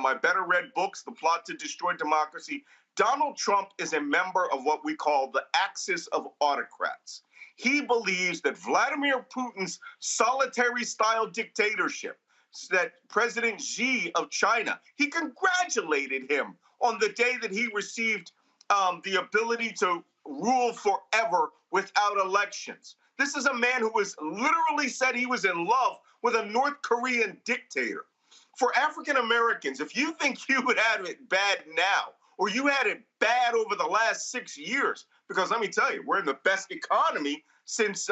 my better read books, The Plot to Destroy Democracy. Donald Trump is a member of what we call the axis of autocrats. He believes that Vladimir Putin's solitary-style dictatorship, that President Xi of China, he congratulated him on the day that he received the ability to rule forever without elections. This is a man who was literally said he was in love with a North Korean dictator. For African Americans, if you think you would have it bad now, or you had it bad over the last 6 years, because let me tell you, we're in the best economy since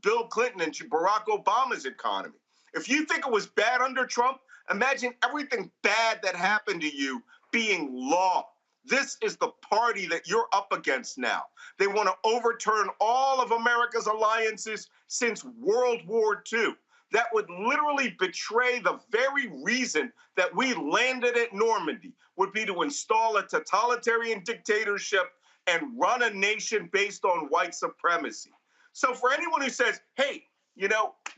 Bill Clinton and Barack Obama's economy. If you think it was bad under Trump, imagine everything bad that happened to you being law. This is the party that you're up against now. They want to overturn all of America's alliances since World War II. That would literally betray the very reason that we landed at Normandy, would be to install a totalitarian dictatorship and run a nation based on white supremacy. So for anyone who says, hey,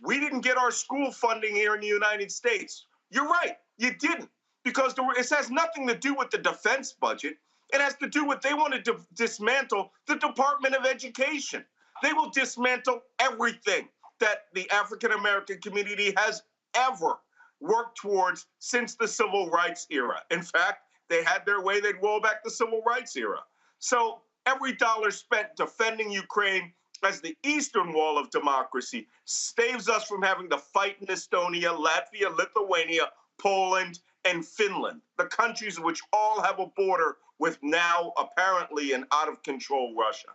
we didn't get our school funding here in the United States, you're right, you didn't. Because it has nothing to do with the defense budget. It has to do with they want to dismantle the Department of Education. They will dismantle everything that the African-American community has ever worked towards since the civil rights era. In fact, they had their way, they'd roll back the civil rights era. So every dollar spent defending Ukraine as the eastern wall of democracy saves us from having to fight in Estonia, Latvia, Lithuania, Poland, and Finland, the countries which all have a border with now apparently an out-of-control Russia.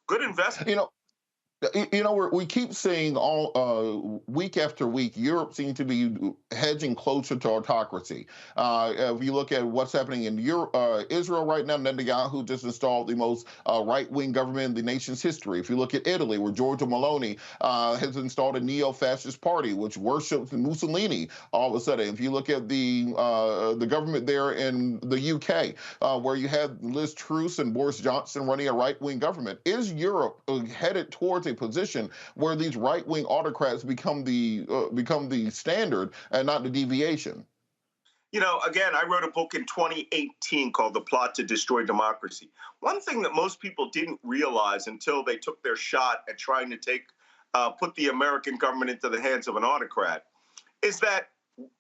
Good investment. We keep seeing all week after week, Europe seems to be hedging closer to autocracy. If you look at what's happening in Israel right now, Netanyahu just installed the most right-wing government in the nation's history. If you look at Italy, where Giorgia Meloni has installed a neo-fascist party which worships Mussolini all of a sudden. If you look at the government there in the UK, where you had Liz Truss and Boris Johnson running a right-wing government, is Europe headed towards a position where these right-wing autocrats become the standard and not the deviation? Again, I wrote a book in 2018 called The Plot to Destroy Democracy. One thing that most people didn't realize until they took their shot at trying to put the American government into the hands of an autocrat is that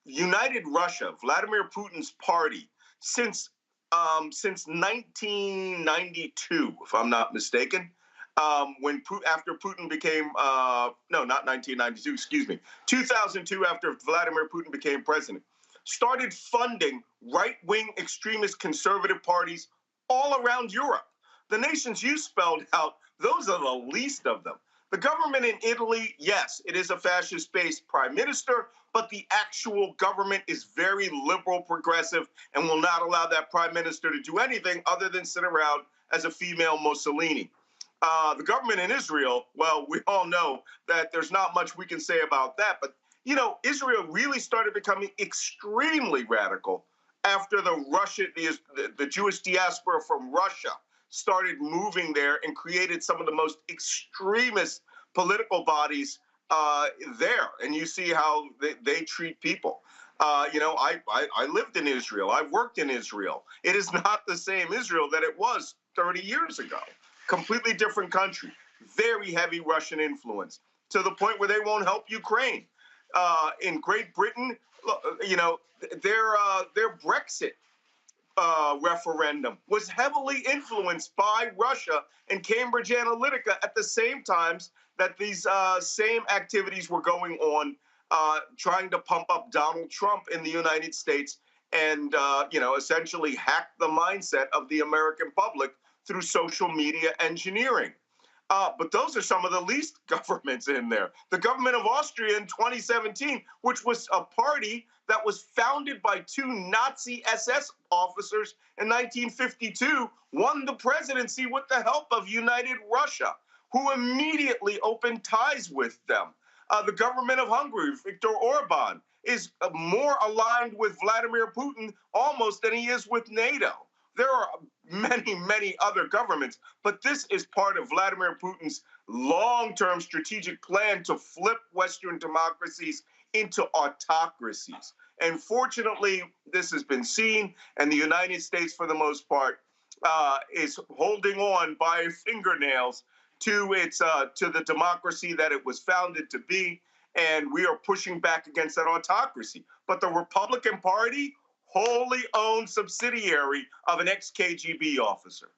United Russia, Vladimir Putin's party, since 1992, if I'm not mistaken, after Putin became, no, not 1992, excuse me, 2002, after Vladimir Putin became president, started funding right-wing extremist conservative parties all around Europe. The nations you spelled out, those are the least of them. The government in Italy, yes, it is a fascist-based prime minister, but the actual government is very liberal, progressive, and will not allow that prime minister to do anything other than sit around as a female Mussolini. The government in Israel, well, we all know that there's not much we can say about that. But, Israel really started becoming extremely radical after the Jewish diaspora from Russia started moving there and created some of the most extremist political bodies there. And you see how they treat people. I lived in Israel. I worked in Israel. It is not the same Israel that it was 30 years ago. Completely different country, very heavy Russian influence, to the point where they won't help Ukraine. In Great Britain, their Brexit referendum was heavily influenced by Russia and Cambridge Analytica at the same times that these same activities were going on, trying to pump up Donald Trump in the United States and, essentially hack the mindset of the American public through social media engineering. But those are some of the least governments in there. The government of Austria in 2017, which was a party that was founded by two Nazi SS officers in 1952, won the presidency with the help of United Russia, who immediately opened ties with them. The government of Hungary, Viktor Orban, is more aligned with Vladimir Putin almost than he is with NATO. There are many, many other governments, but this is part of Vladimir Putin's long-term strategic plan to flip Western democracies into autocracies. And fortunately, this has been seen, and the United States, for the most part, is holding on by fingernails to the democracy that it was founded to be, and we are pushing back against that autocracy. But the Republican Party, wholly owned subsidiary of an ex-KGB officer.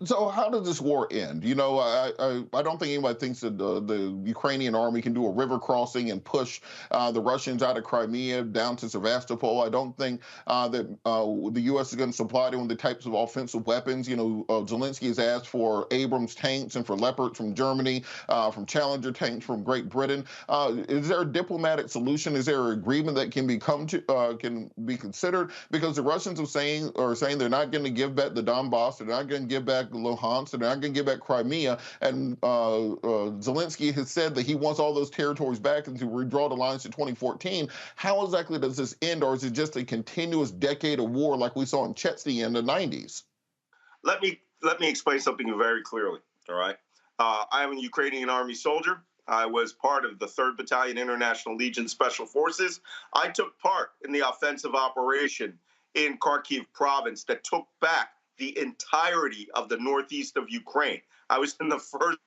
So how does this war end? I don't think anybody thinks that the Ukrainian army can do a river crossing and push the Russians out of Crimea down to Sevastopol. I don't think that the U.S. is going to supply them with the types of offensive weapons. Zelensky has asked for Abrams tanks and for Leopards from Germany, from Challenger tanks from Great Britain. Is there a diplomatic solution? Is there an agreement that can be considered? Because the Russians are saying they're not going to give back the Donbass, they're not going to give back Luhansk, and they're not going to give back Crimea. And Zelensky has said that he wants all those territories back and to redraw the lines to 2014. How exactly does this end, or is it just a continuous decade of war like we saw in Chechnya in the 90s? Let me explain something very clearly, all right? I am a Ukrainian Army soldier. I was part of the 3rd Battalion International Legion Special Forces. I took part in the offensive operation in Kharkiv province that took back the entirety of the northeast of Ukraine. I was in the first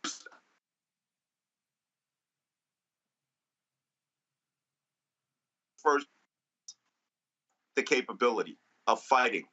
first, the capability of fighting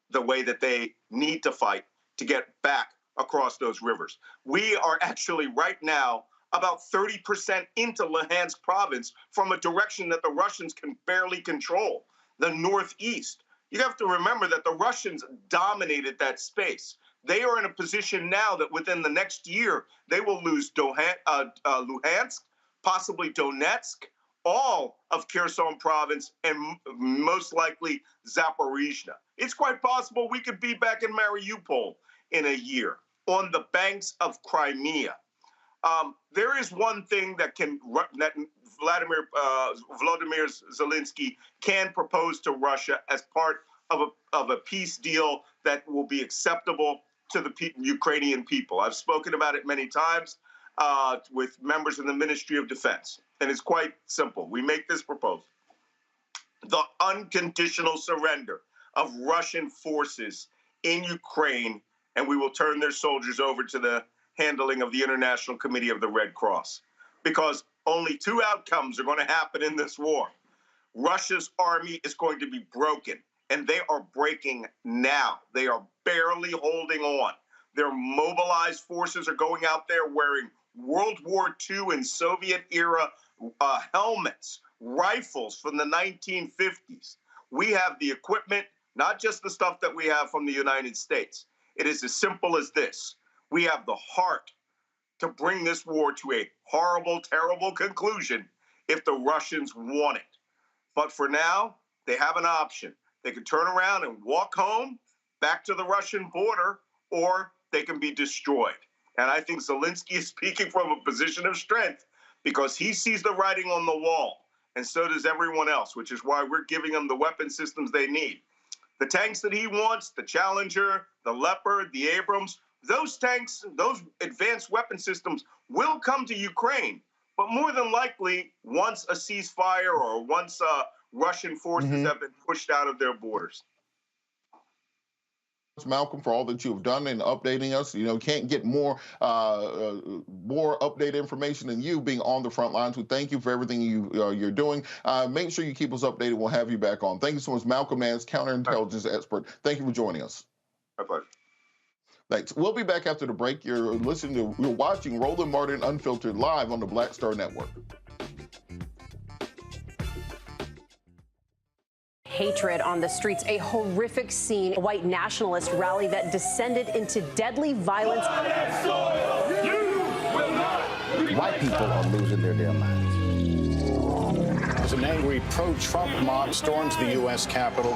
the way that they need to fight to get back across those rivers. We are actually right now about 30% into Luhansk province from a direction that the Russians can barely control, the northeast. You have to remember that the Russians dominated that space. They are in a position now that within the next year, they will lose Luhansk, possibly Donetsk, all of Kherson province, and most likely Zaporizhzhia. It's quite possible we could be back in Mariupol in a year on the banks of Crimea. There is one thing that Volodymyr Zelensky can propose to Russia as part of a peace deal that will be acceptable to the Ukrainian people. I've spoken about it many times with members of the Ministry of Defense, and it's quite simple. We make this proposal: the unconditional surrender of Russian forces in Ukraine, and we will turn their soldiers over to the handling of the International Committee of the Red Cross. Because only two outcomes are going to happen in this war. Russia's army is going to be broken, and they are breaking now. They are barely holding on. Their mobilized forces are going out there wearing World War II and Soviet-era helmets, rifles from the 1950s. We have the equipment, not just the stuff that we have from the United States. It is as simple as this. We have the heart to bring this war to a horrible, terrible conclusion if the Russians want it. But for now, they have an option. They can turn around and walk home, back to the Russian border, or they can be destroyed. And I think Zelensky is speaking from a position of strength because he sees the writing on the wall, and so does everyone else, which is why we're giving them the weapon systems they need. The tanks that he wants, the Challenger, the Leopard, the Abrams, those tanks, those advanced weapon systems will come to Ukraine, but more than likely, once a ceasefire or once Russian forces have been pushed out of their borders. Malcolm, for all that you've done in updating us. You know, can't get more updated information than you being on the front lines. We thank you for everything you're doing. Make sure you keep us updated. We'll have you back on. Thank you so much, Malcolm Nance, counterintelligence expert. Thank you for joining us. My pleasure. Thanks. We'll be back after the break. You're watching Roland Martin Unfiltered live on the Black Star Network. Hatred on the streets, a horrific scene, a white nationalist rally that descended into deadly violence. White people are losing their damn minds. As an angry pro-Trump mob storms the U.S. Capitol,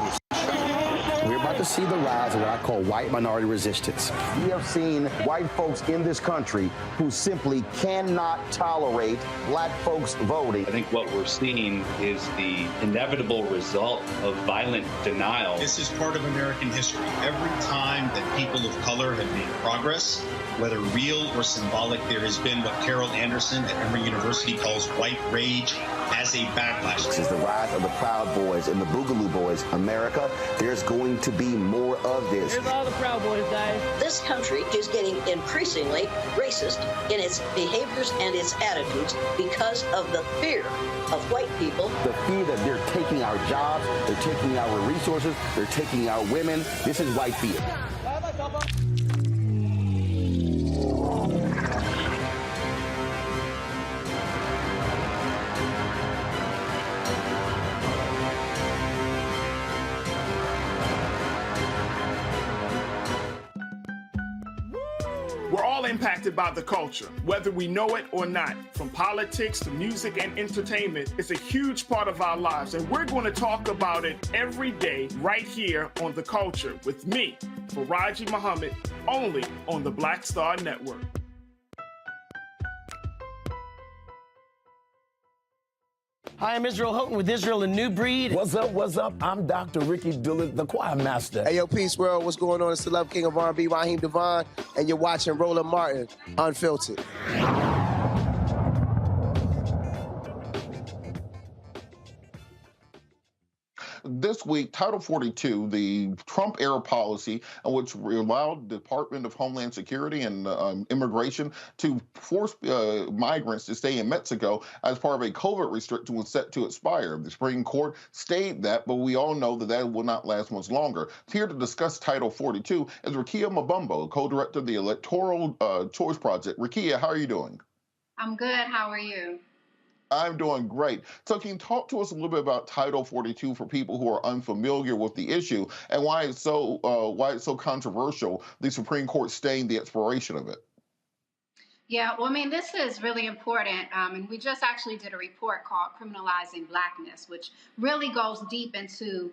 we're about to see the rise of what I call white minority resistance. We have seen white folks in this country who simply cannot tolerate black folks voting. I think what we're seeing is the inevitable result of violent denial. This is part of American history. Every time that people of color have made progress, whether real or symbolic, there has been what Carol Anderson at Emory University calls white rage as a backlash. This is the rise of the Proud Boys and the Boogaloo Boys. America, there's going to be more of this. Here's all the Proud Boys, guys. This country is getting increasingly racist in its behaviors and its attitudes because of the fear of white people. The fear that they're taking our jobs, they're taking our resources, they're taking our women. This is white fear. We're all impacted by the culture, whether we know it or not. From politics to music and entertainment, it's a huge part of our lives, and we're going to talk about it every day right here on The Culture with me, Faraji Muhammad, only on the Black Star Network. Hi, I'm Israel Houghton with Israel and New Breed. What's up, what's up? I'm Dr. Ricky Dillard, the choir master. Hey, yo, Peace World, what's going on? It's the Love King of R&B, Raheem Devon, and you're watching Roland Martin, Unfiltered. this week, Title 42, the Trump-era policy in which allowed the Department of Homeland Security and Immigration to force migrants to stay in Mexico as part of a COVID restriction was set to expire. The Supreme Court stayed that, but we all know that that will not last much longer. Here to discuss Title 42 is Rekia Mabumbo, co-director of the Electoral Choice Project. Rekia, how are you doing? I'm good. How are you? I'm doing great. So can you talk to us a little bit about Title 42 for people who are unfamiliar with the issue and why it's so controversial, the Supreme Court staying the expiration of it? Yeah, well, I mean, this is really important. And we just actually did a report called Criminalizing Blackness, which really goes deep into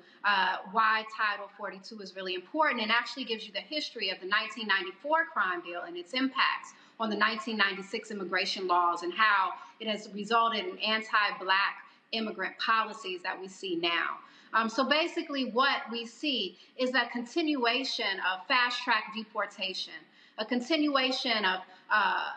why Title 42 is really important and actually gives you the history of the 1994 crime bill and its impacts on the 1996 immigration laws and how it has resulted in anti-Black immigrant policies that we see now. So basically what we see is that continuation of fast-track deportation, a continuation of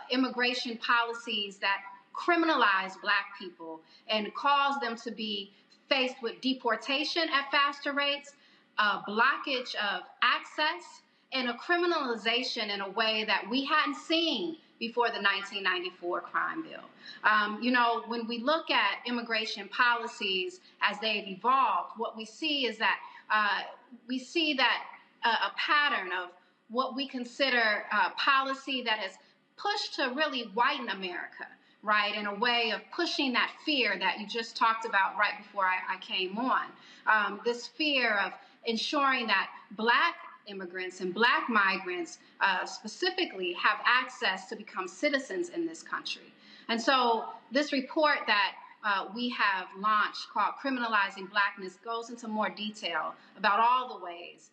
immigration policies that criminalize Black people and cause them to be faced with deportation at faster rates, blockage of access, and a criminalization in a way that we hadn't seen before the 1994 crime bill. You know, when we look at immigration policies as they've evolved, what we see is that a pattern of what we consider policy that has pushed to really whiten America, right, in a way of pushing that fear that you just talked about right before I came on. This fear of ensuring that Black immigrants and Black migrants specifically have access to become citizens in this country. And so this report that we have launched called Criminalizing Blackness goes into more detail about all the ways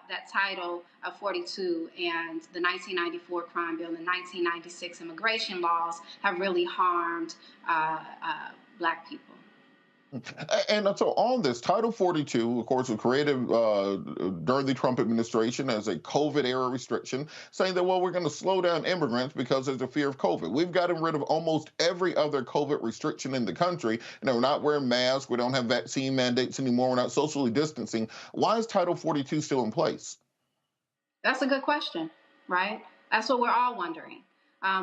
that Title 42 and the 1994 crime bill and the 1996 immigration laws have really harmed Black people. And so on this, Title 42, of course, was created during the Trump administration as a COVID-era restriction, saying that, well, we're going to slow down immigrants because there's a fear of COVID. We've gotten rid of almost every other COVID restriction in the country. You know, we're not wearing masks. We don't have vaccine mandates anymore. We're not socially distancing. Why is Title 42 still in place? That's a good question, right? That's what we're all wondering.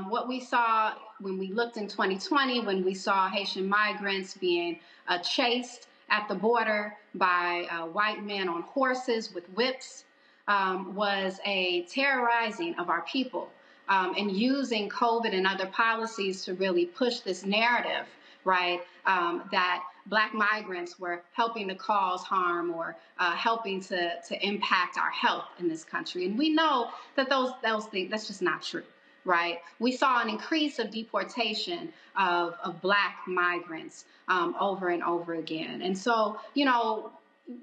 What we saw when we looked in 2020, when we saw Haitian migrants being chased at the border by white men on horses with whips, was a terrorizing of our people and using COVID and other policies to really push this narrative, right, that Black migrants were helping to cause harm or helping to impact our health in this country. And we know that those things, that's just not true. Right. We saw an increase of deportation of Black migrants over and over again. And so, you know,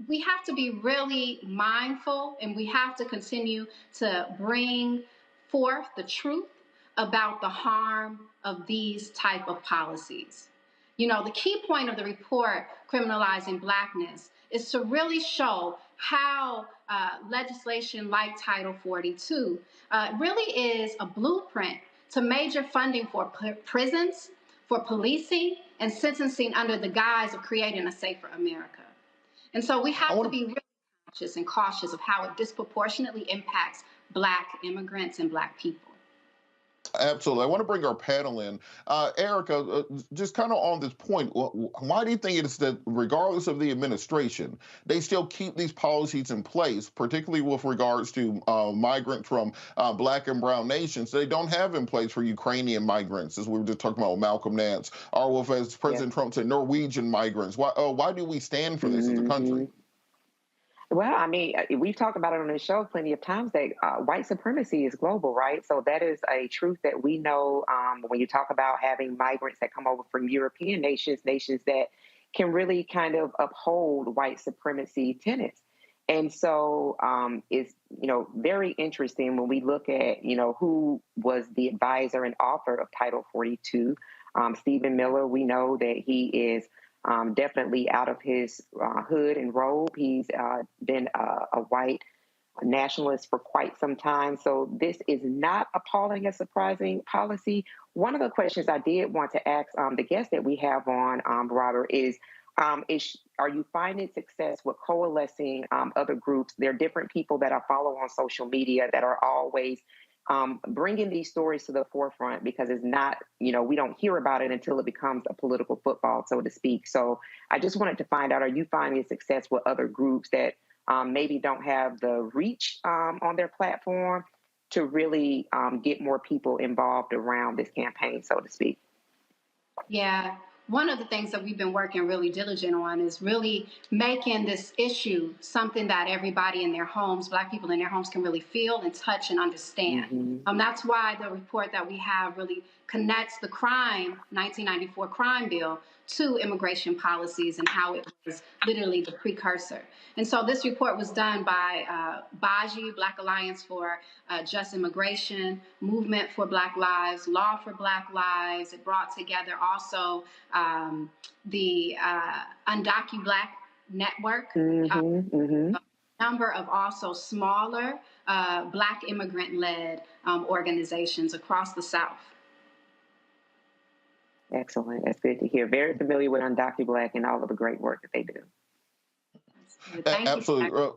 we have to be really mindful and we have to continue to bring forth the truth about the harm of these type of policies. You know, the key point of the report, Criminalizing Blackness, is to really show how legislation like Title 42 really is a blueprint to major funding for prisons, for policing, and sentencing under the guise of creating a safer America. And so we have to be really conscious and cautious of how it disproportionately impacts Black immigrants and Black people. Absolutely. I want to bring our panel in. Erica, just kind of on this point, why do you think it is that regardless of the administration, they still keep these policies in place, particularly with regards to migrants from Black and brown nations they don't have in place for Ukrainian migrants, as we were just talking about with Malcolm Nance, or with, as President Trump said, Norwegian migrants? Why do we stand for this as a country? Well, I mean, we've talked about it on the show plenty of times that white supremacy is global, right? So that is a truth that we know when you talk about having migrants that come over from European nations that can really kind of uphold white supremacy tenets. And so it's, you know, very interesting when we look at, you know, who was the advisor and author of Title 42. Stephen Miller, we know that he is definitely out of his hood and robe. He's been a white nationalist for quite some time. So this is not appalling, a surprising policy. One of the questions I did want to ask the guest that we have on, Robert, is Are you finding success with coalescing other groups? There are different people that I follow on social media that are always bringing these stories to the forefront, because it's not, we don't hear about it until it becomes a political football, so to speak. So I just wanted to find out, are you finding success with other groups that maybe don't have the reach on their platform to really get more people involved around this campaign, so to speak? Yeah. One of the things that we've been working really diligent on is really making this issue something that everybody in their homes, Black people in their homes, can really feel and touch and understand. That's why the report that we have really connects the 1994 crime bill to immigration policies and how it was literally the precursor. And so this report was done by BAJI, Black Alliance for Just Immigration, Movement for Black Lives, Law for Black Lives. It brought together also the UndocuBlack Network, a number of also smaller Black immigrant-led organizations across the South. Excellent. That's good to hear. Very familiar with UndocuBlack and all of the great work that they do. Absolutely.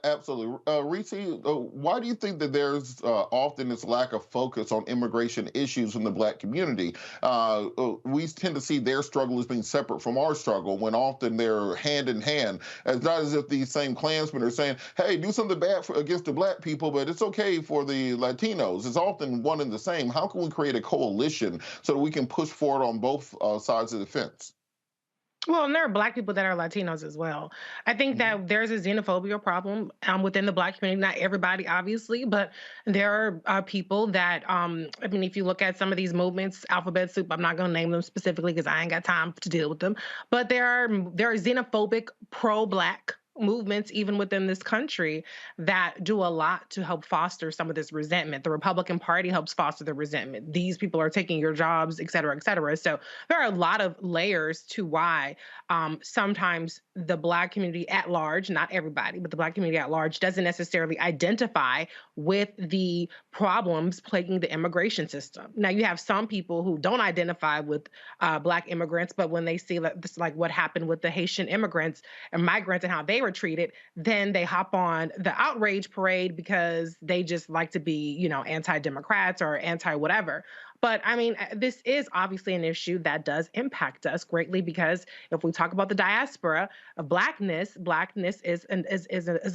Absolutely. Reese, why do you think that there's often this lack of focus on immigration issues in the Black community? We tend to see their struggle as being separate from our struggle, when often they're hand in hand. It's not as if these same Klansmen are saying, hey, do something bad against the Black people, but it's okay for the Latinos. It's often one and the same. How can we create a coalition so that we can push forward on both sides of the fence? Well, and there are Black people that are Latinos as well. I think that there's a xenophobia problem within the Black community. Not everybody, obviously, but there are people that, if you look at some of these movements, Alphabet Soup, I'm not going to name them specifically because I ain't got time to deal with them, but there are xenophobic, pro-Black movements even within this country that do a lot to help foster some of this resentment. The Republican Party helps foster the resentment. These people are taking your jobs, et cetera, et cetera. So there are a lot of layers to why sometimes the Black community at large, not everybody, but the Black community at large doesn't necessarily identify with the problems plaguing the immigration system. Now, you have some people who don't identify with Black immigrants, but when they see this, like what happened with the Haitian immigrants and migrants and how they were treated, then they hop on the outrage parade because they just like to be, anti-Democrats or anti-whatever. But this is obviously an issue that does impact us greatly, because if we talk about the diaspora of Blackness is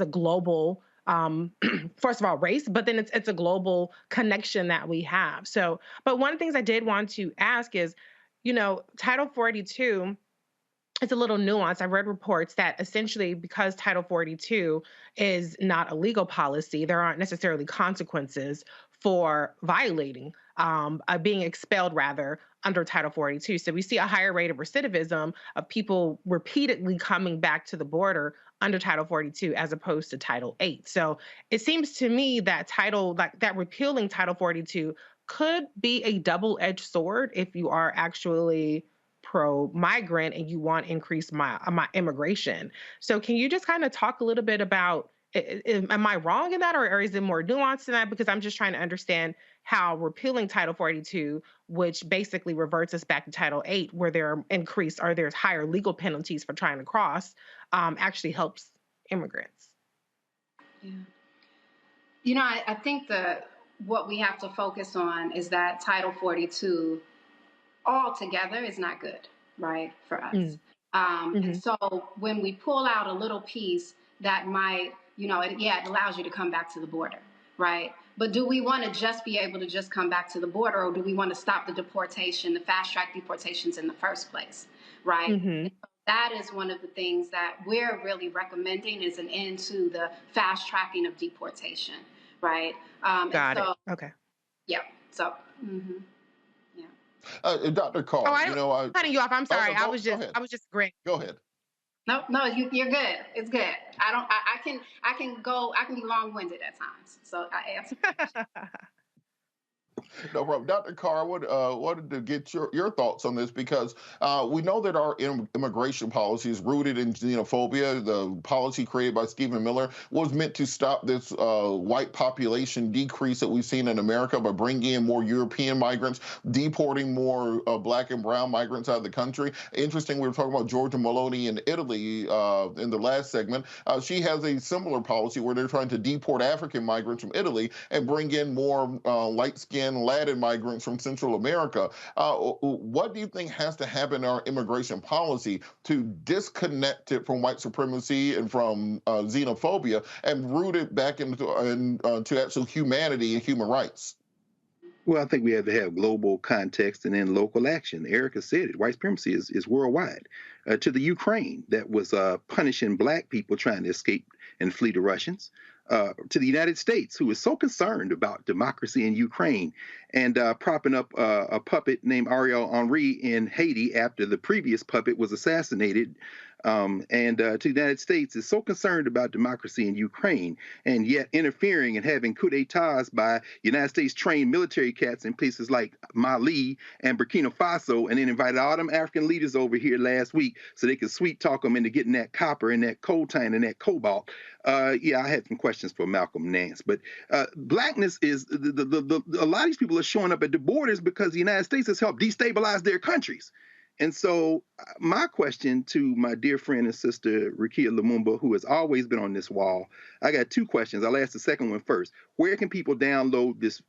a global, first of all, race, but then it's a global connection that we have. So, but one of the things I did want to ask is, Title 42, it's a little nuanced. I've read reports that essentially because Title 42 is not a legal policy, there aren't necessarily consequences for violating, being expelled rather, under Title 42. So we see a higher rate of recidivism of people repeatedly coming back to the border under Title 42 as opposed to Title 8. So it seems to me that repealing Title 42 could be a double-edged sword if you are actually pro-migrant and you want increased immigration. So can you just kind of talk a little bit about, am I wrong in that, or is it more nuanced than that? Because I'm just trying to understand how repealing Title 42, which basically reverts us back to Title 8, where there's higher legal penalties for trying to cross, actually helps immigrants. Yeah. I think what we have to focus on is that Title 42 altogether is not good, right, for us. And so when we pull out a little piece that might, it allows you to come back to the border, right? But do we want to just be able to just come back to the border, or do we want to stop the deportation, the fast-track deportations in the first place, right? And so that is one of the things that we're really recommending, is an end to the fast-tracking of deportation, right? Got it. Okay. Yeah. So, Dr. Carr, I'm cutting you off. I'm sorry. I was just agreeing. Go ahead. No, you're good. It's good. I can be long-winded at times. So I answer. No problem. Dr. Carr, I wanted to get your thoughts on this because we know that our immigration policy is rooted in xenophobia. The policy created by Stephen Miller was meant to stop this white population decrease that we've seen in America by bringing in more European migrants, deporting more black and brown migrants out of the country. Interesting, we were talking about Giorgia Meloni in Italy in the last segment. She has a similar policy where they're trying to deport African migrants from Italy and bring in more light-skinned Latin migrants from Central America. What do you think has to happen in our immigration policy to disconnect it from white supremacy and from xenophobia and root it back into actual humanity and human rights? Well, I think we have to have global context and then local action. Erica said it. White supremacy is worldwide. To the Ukraine that was punishing black people trying to escape and flee the Russians. To the United States, who is so concerned about democracy in Ukraine and propping up a puppet named Ariel Henry in Haiti after the previous puppet was assassinated. To the United States is so concerned about democracy in Ukraine and yet interfering and having coup d'etats by United States trained military cats in places like Mali and Burkina Faso, and then invited all them African leaders over here last week so they could sweet talk them into getting that copper and that coltan and that cobalt. Yeah, I had some questions for Malcolm Nance, but blackness is a lot of these people are showing up at the borders because the United States has helped destabilize their countries. And so my question to my dear friend and sister, Rukia Lumumba, who has always been on this wall, I got two questions. I'll ask the second one first. Where can people download this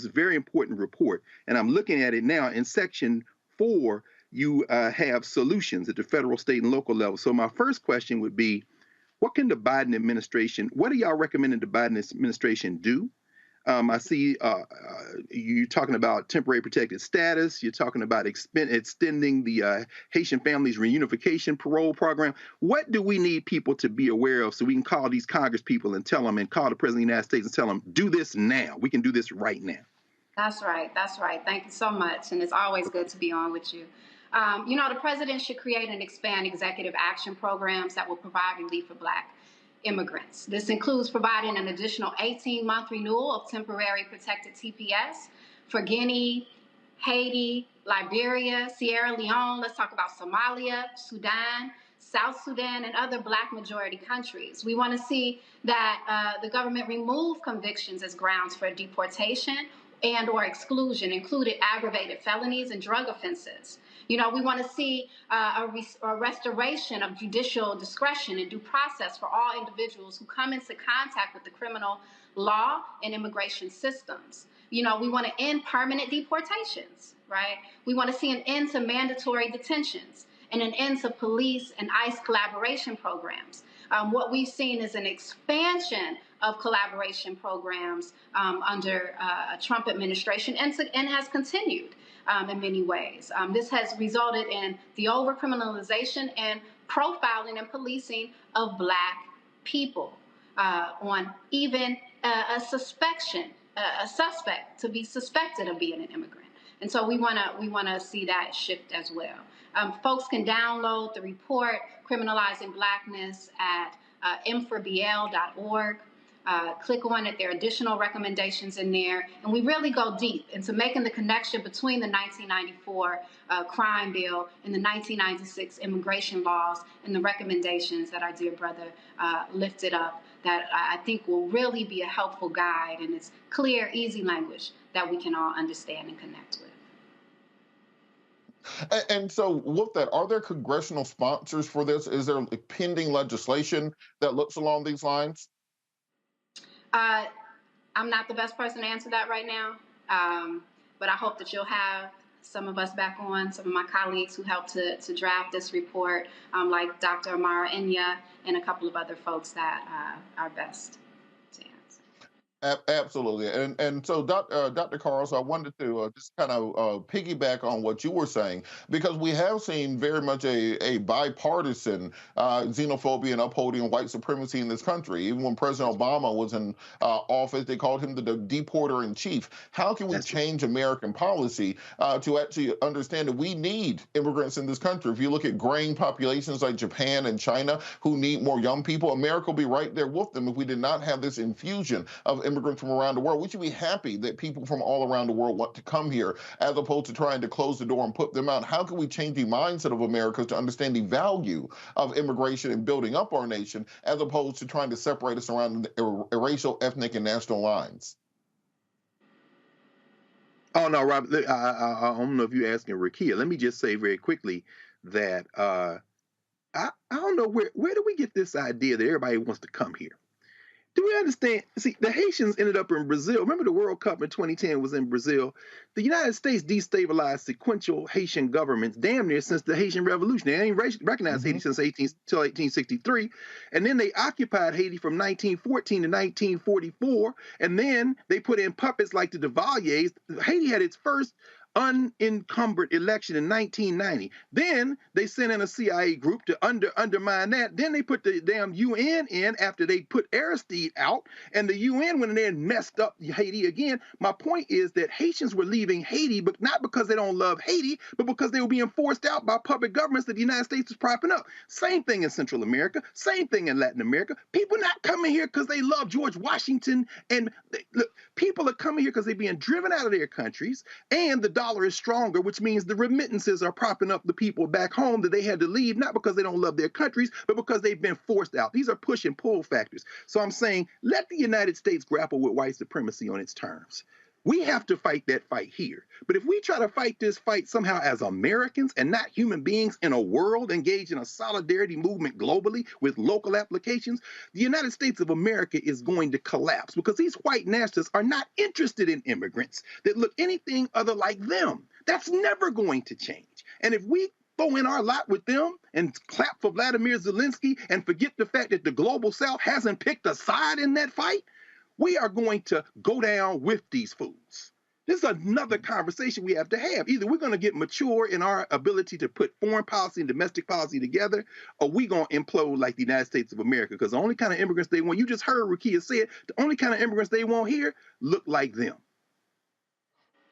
very important report? And I'm looking at it now in section 4, you have solutions at the federal, state, and local level. So my first question would be, what can the Biden administration, what are y'all recommending the Biden administration do? I see you talking about temporary protected status. You're talking about extending the Haitian families reunification parole program. What do we need people to be aware of so we can call these Congress people and tell them, and call the President of the United States and tell them, do this now. We can do this right now. That's right. That's right. Thank you so much. And it's always good to be on with you. You know, the president should create and expand executive action programs that will provide relief for Black immigrants. This includes providing an additional 18-month renewal of temporary protected TPS for Guinea, Haiti, Liberia, Sierra Leone. Let's talk about Somalia, Sudan, South Sudan, and other Black majority countries. We want to see that the government remove convictions as grounds for deportation and or exclusion, including aggravated felonies and drug offenses. You know, we want to see a restoration of judicial discretion and due process for all individuals who come into contact with the criminal law and immigration systems. You know, we want to end permanent deportations, right? We want to see an end to mandatory detentions and an end to police and ICE collaboration programs. What we've seen is an expansion of collaboration programs under a Trump administration and has continued in many ways. This has resulted in the overcriminalization and profiling and policing of Black people on even a suspect to be suspected of being an immigrant. And so we want to see that shift as well. Folks can download the report, Criminalizing Blackness, at m4bl.org. Click on it. There are additional recommendations in there. And we really go deep into making the connection between the 1994 crime bill and the 1996 immigration laws and the recommendations that our dear brother lifted up that I think will really be a helpful guide, and it's clear, easy language that we can all understand and connect with. And so with that, are there congressional sponsors for this? Is there pending legislation that looks along these lines? I'm not the best person to answer that right now, but I hope that you'll have some of us back on, some of my colleagues who helped to draft this report, like Dr. Amara Enya and a couple of other folks that are best. Absolutely. And so, Dr. Carl, so I wanted to just kind of piggyback on what you were saying, because we have seen very much a bipartisan xenophobia and upholding white supremacy in this country. Even when President Obama was in office, they called him the deporter-in-chief. How can we change American policy to actually understand that we need immigrants in this country? If you look at graying populations like Japan and China who need more young people, America will be right there with them if we did not have this infusion of immigrants from around the world. We should be happy that people from all around the world want to come here, as opposed to trying to close the door and put them out. How can we change the mindset of Americans to understand the value of immigration and building up our nation, as opposed to trying to separate us around racial, ethnic, and national lines? Oh, no, Rob, I don't know if you're asking Rakia. Let me just say very quickly that I don't know, where do we get this idea that everybody wants to come here? Do we understand? See, the Haitians ended up in Brazil. Remember the World Cup in 2010 was in Brazil? The United States destabilized sequential Haitian governments damn near since the Haitian Revolution. They ain't recognized Haiti since 1863. And then they occupied Haiti from 1914 to 1944. And then they put in puppets like the Duvaliers. Haiti had its first unencumbered election in 1990. Then they sent in a CIA group to undermine that. Then they put the damn UN in after they put Aristide out, and the UN went in there and messed up Haiti again. My point is that Haitians were leaving Haiti, but not because they don't love Haiti, but because they were being forced out by public governments that the United States was propping up. Same thing in Central America, same thing in Latin America. People not coming here because they love George Washington, and look, people are coming here because they're being driven out of their countries, and the dollar is stronger, which means the remittances are propping up the people back home that they had to leave, not because they don't love their countries, but because they've been forced out. These are push and pull factors. So I'm saying, let the United States grapple with white supremacy on its terms. We have to fight that fight here. But if we try to fight this fight somehow as Americans and not human beings in a world engaged in a solidarity movement globally with local applications, the United States of America is going to collapse, because these white nationalists are not interested in immigrants that look anything other like them. That's never going to change. And if we throw in our lot with them and clap for Volodymyr Zelensky and forget the fact that the global South hasn't picked a side in that fight, we are going to go down with these fools. This is another conversation we have to have. Either we're going to get mature in our ability to put foreign policy and domestic policy together, or we're going to implode like the United States of America, because the only kind of immigrants they want, you just heard Rakia say it, the only kind of immigrants they want here look like them.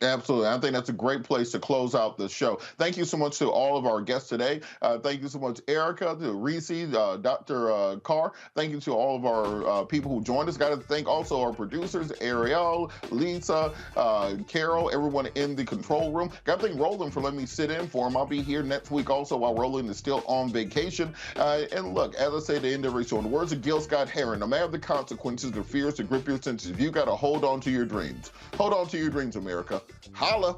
Absolutely. I think that's a great place to close out the show. Thank you so much to all of our guests today. Thank you so much, Erica, to Reese, Dr. Carr. Thank you to all of our people who joined us. Got to thank also our producers, Ariel, Lisa, Carol, everyone in the control room. Got to thank Roland for letting me sit in for him. I'll be here next week also while Roland is still on vacation. And look, as I say at the end of every show, in the words of Gil Scott-Heron, no matter the consequences, the fears to grip your senses, you got to hold on to your dreams. Hold on to your dreams, America. Holla.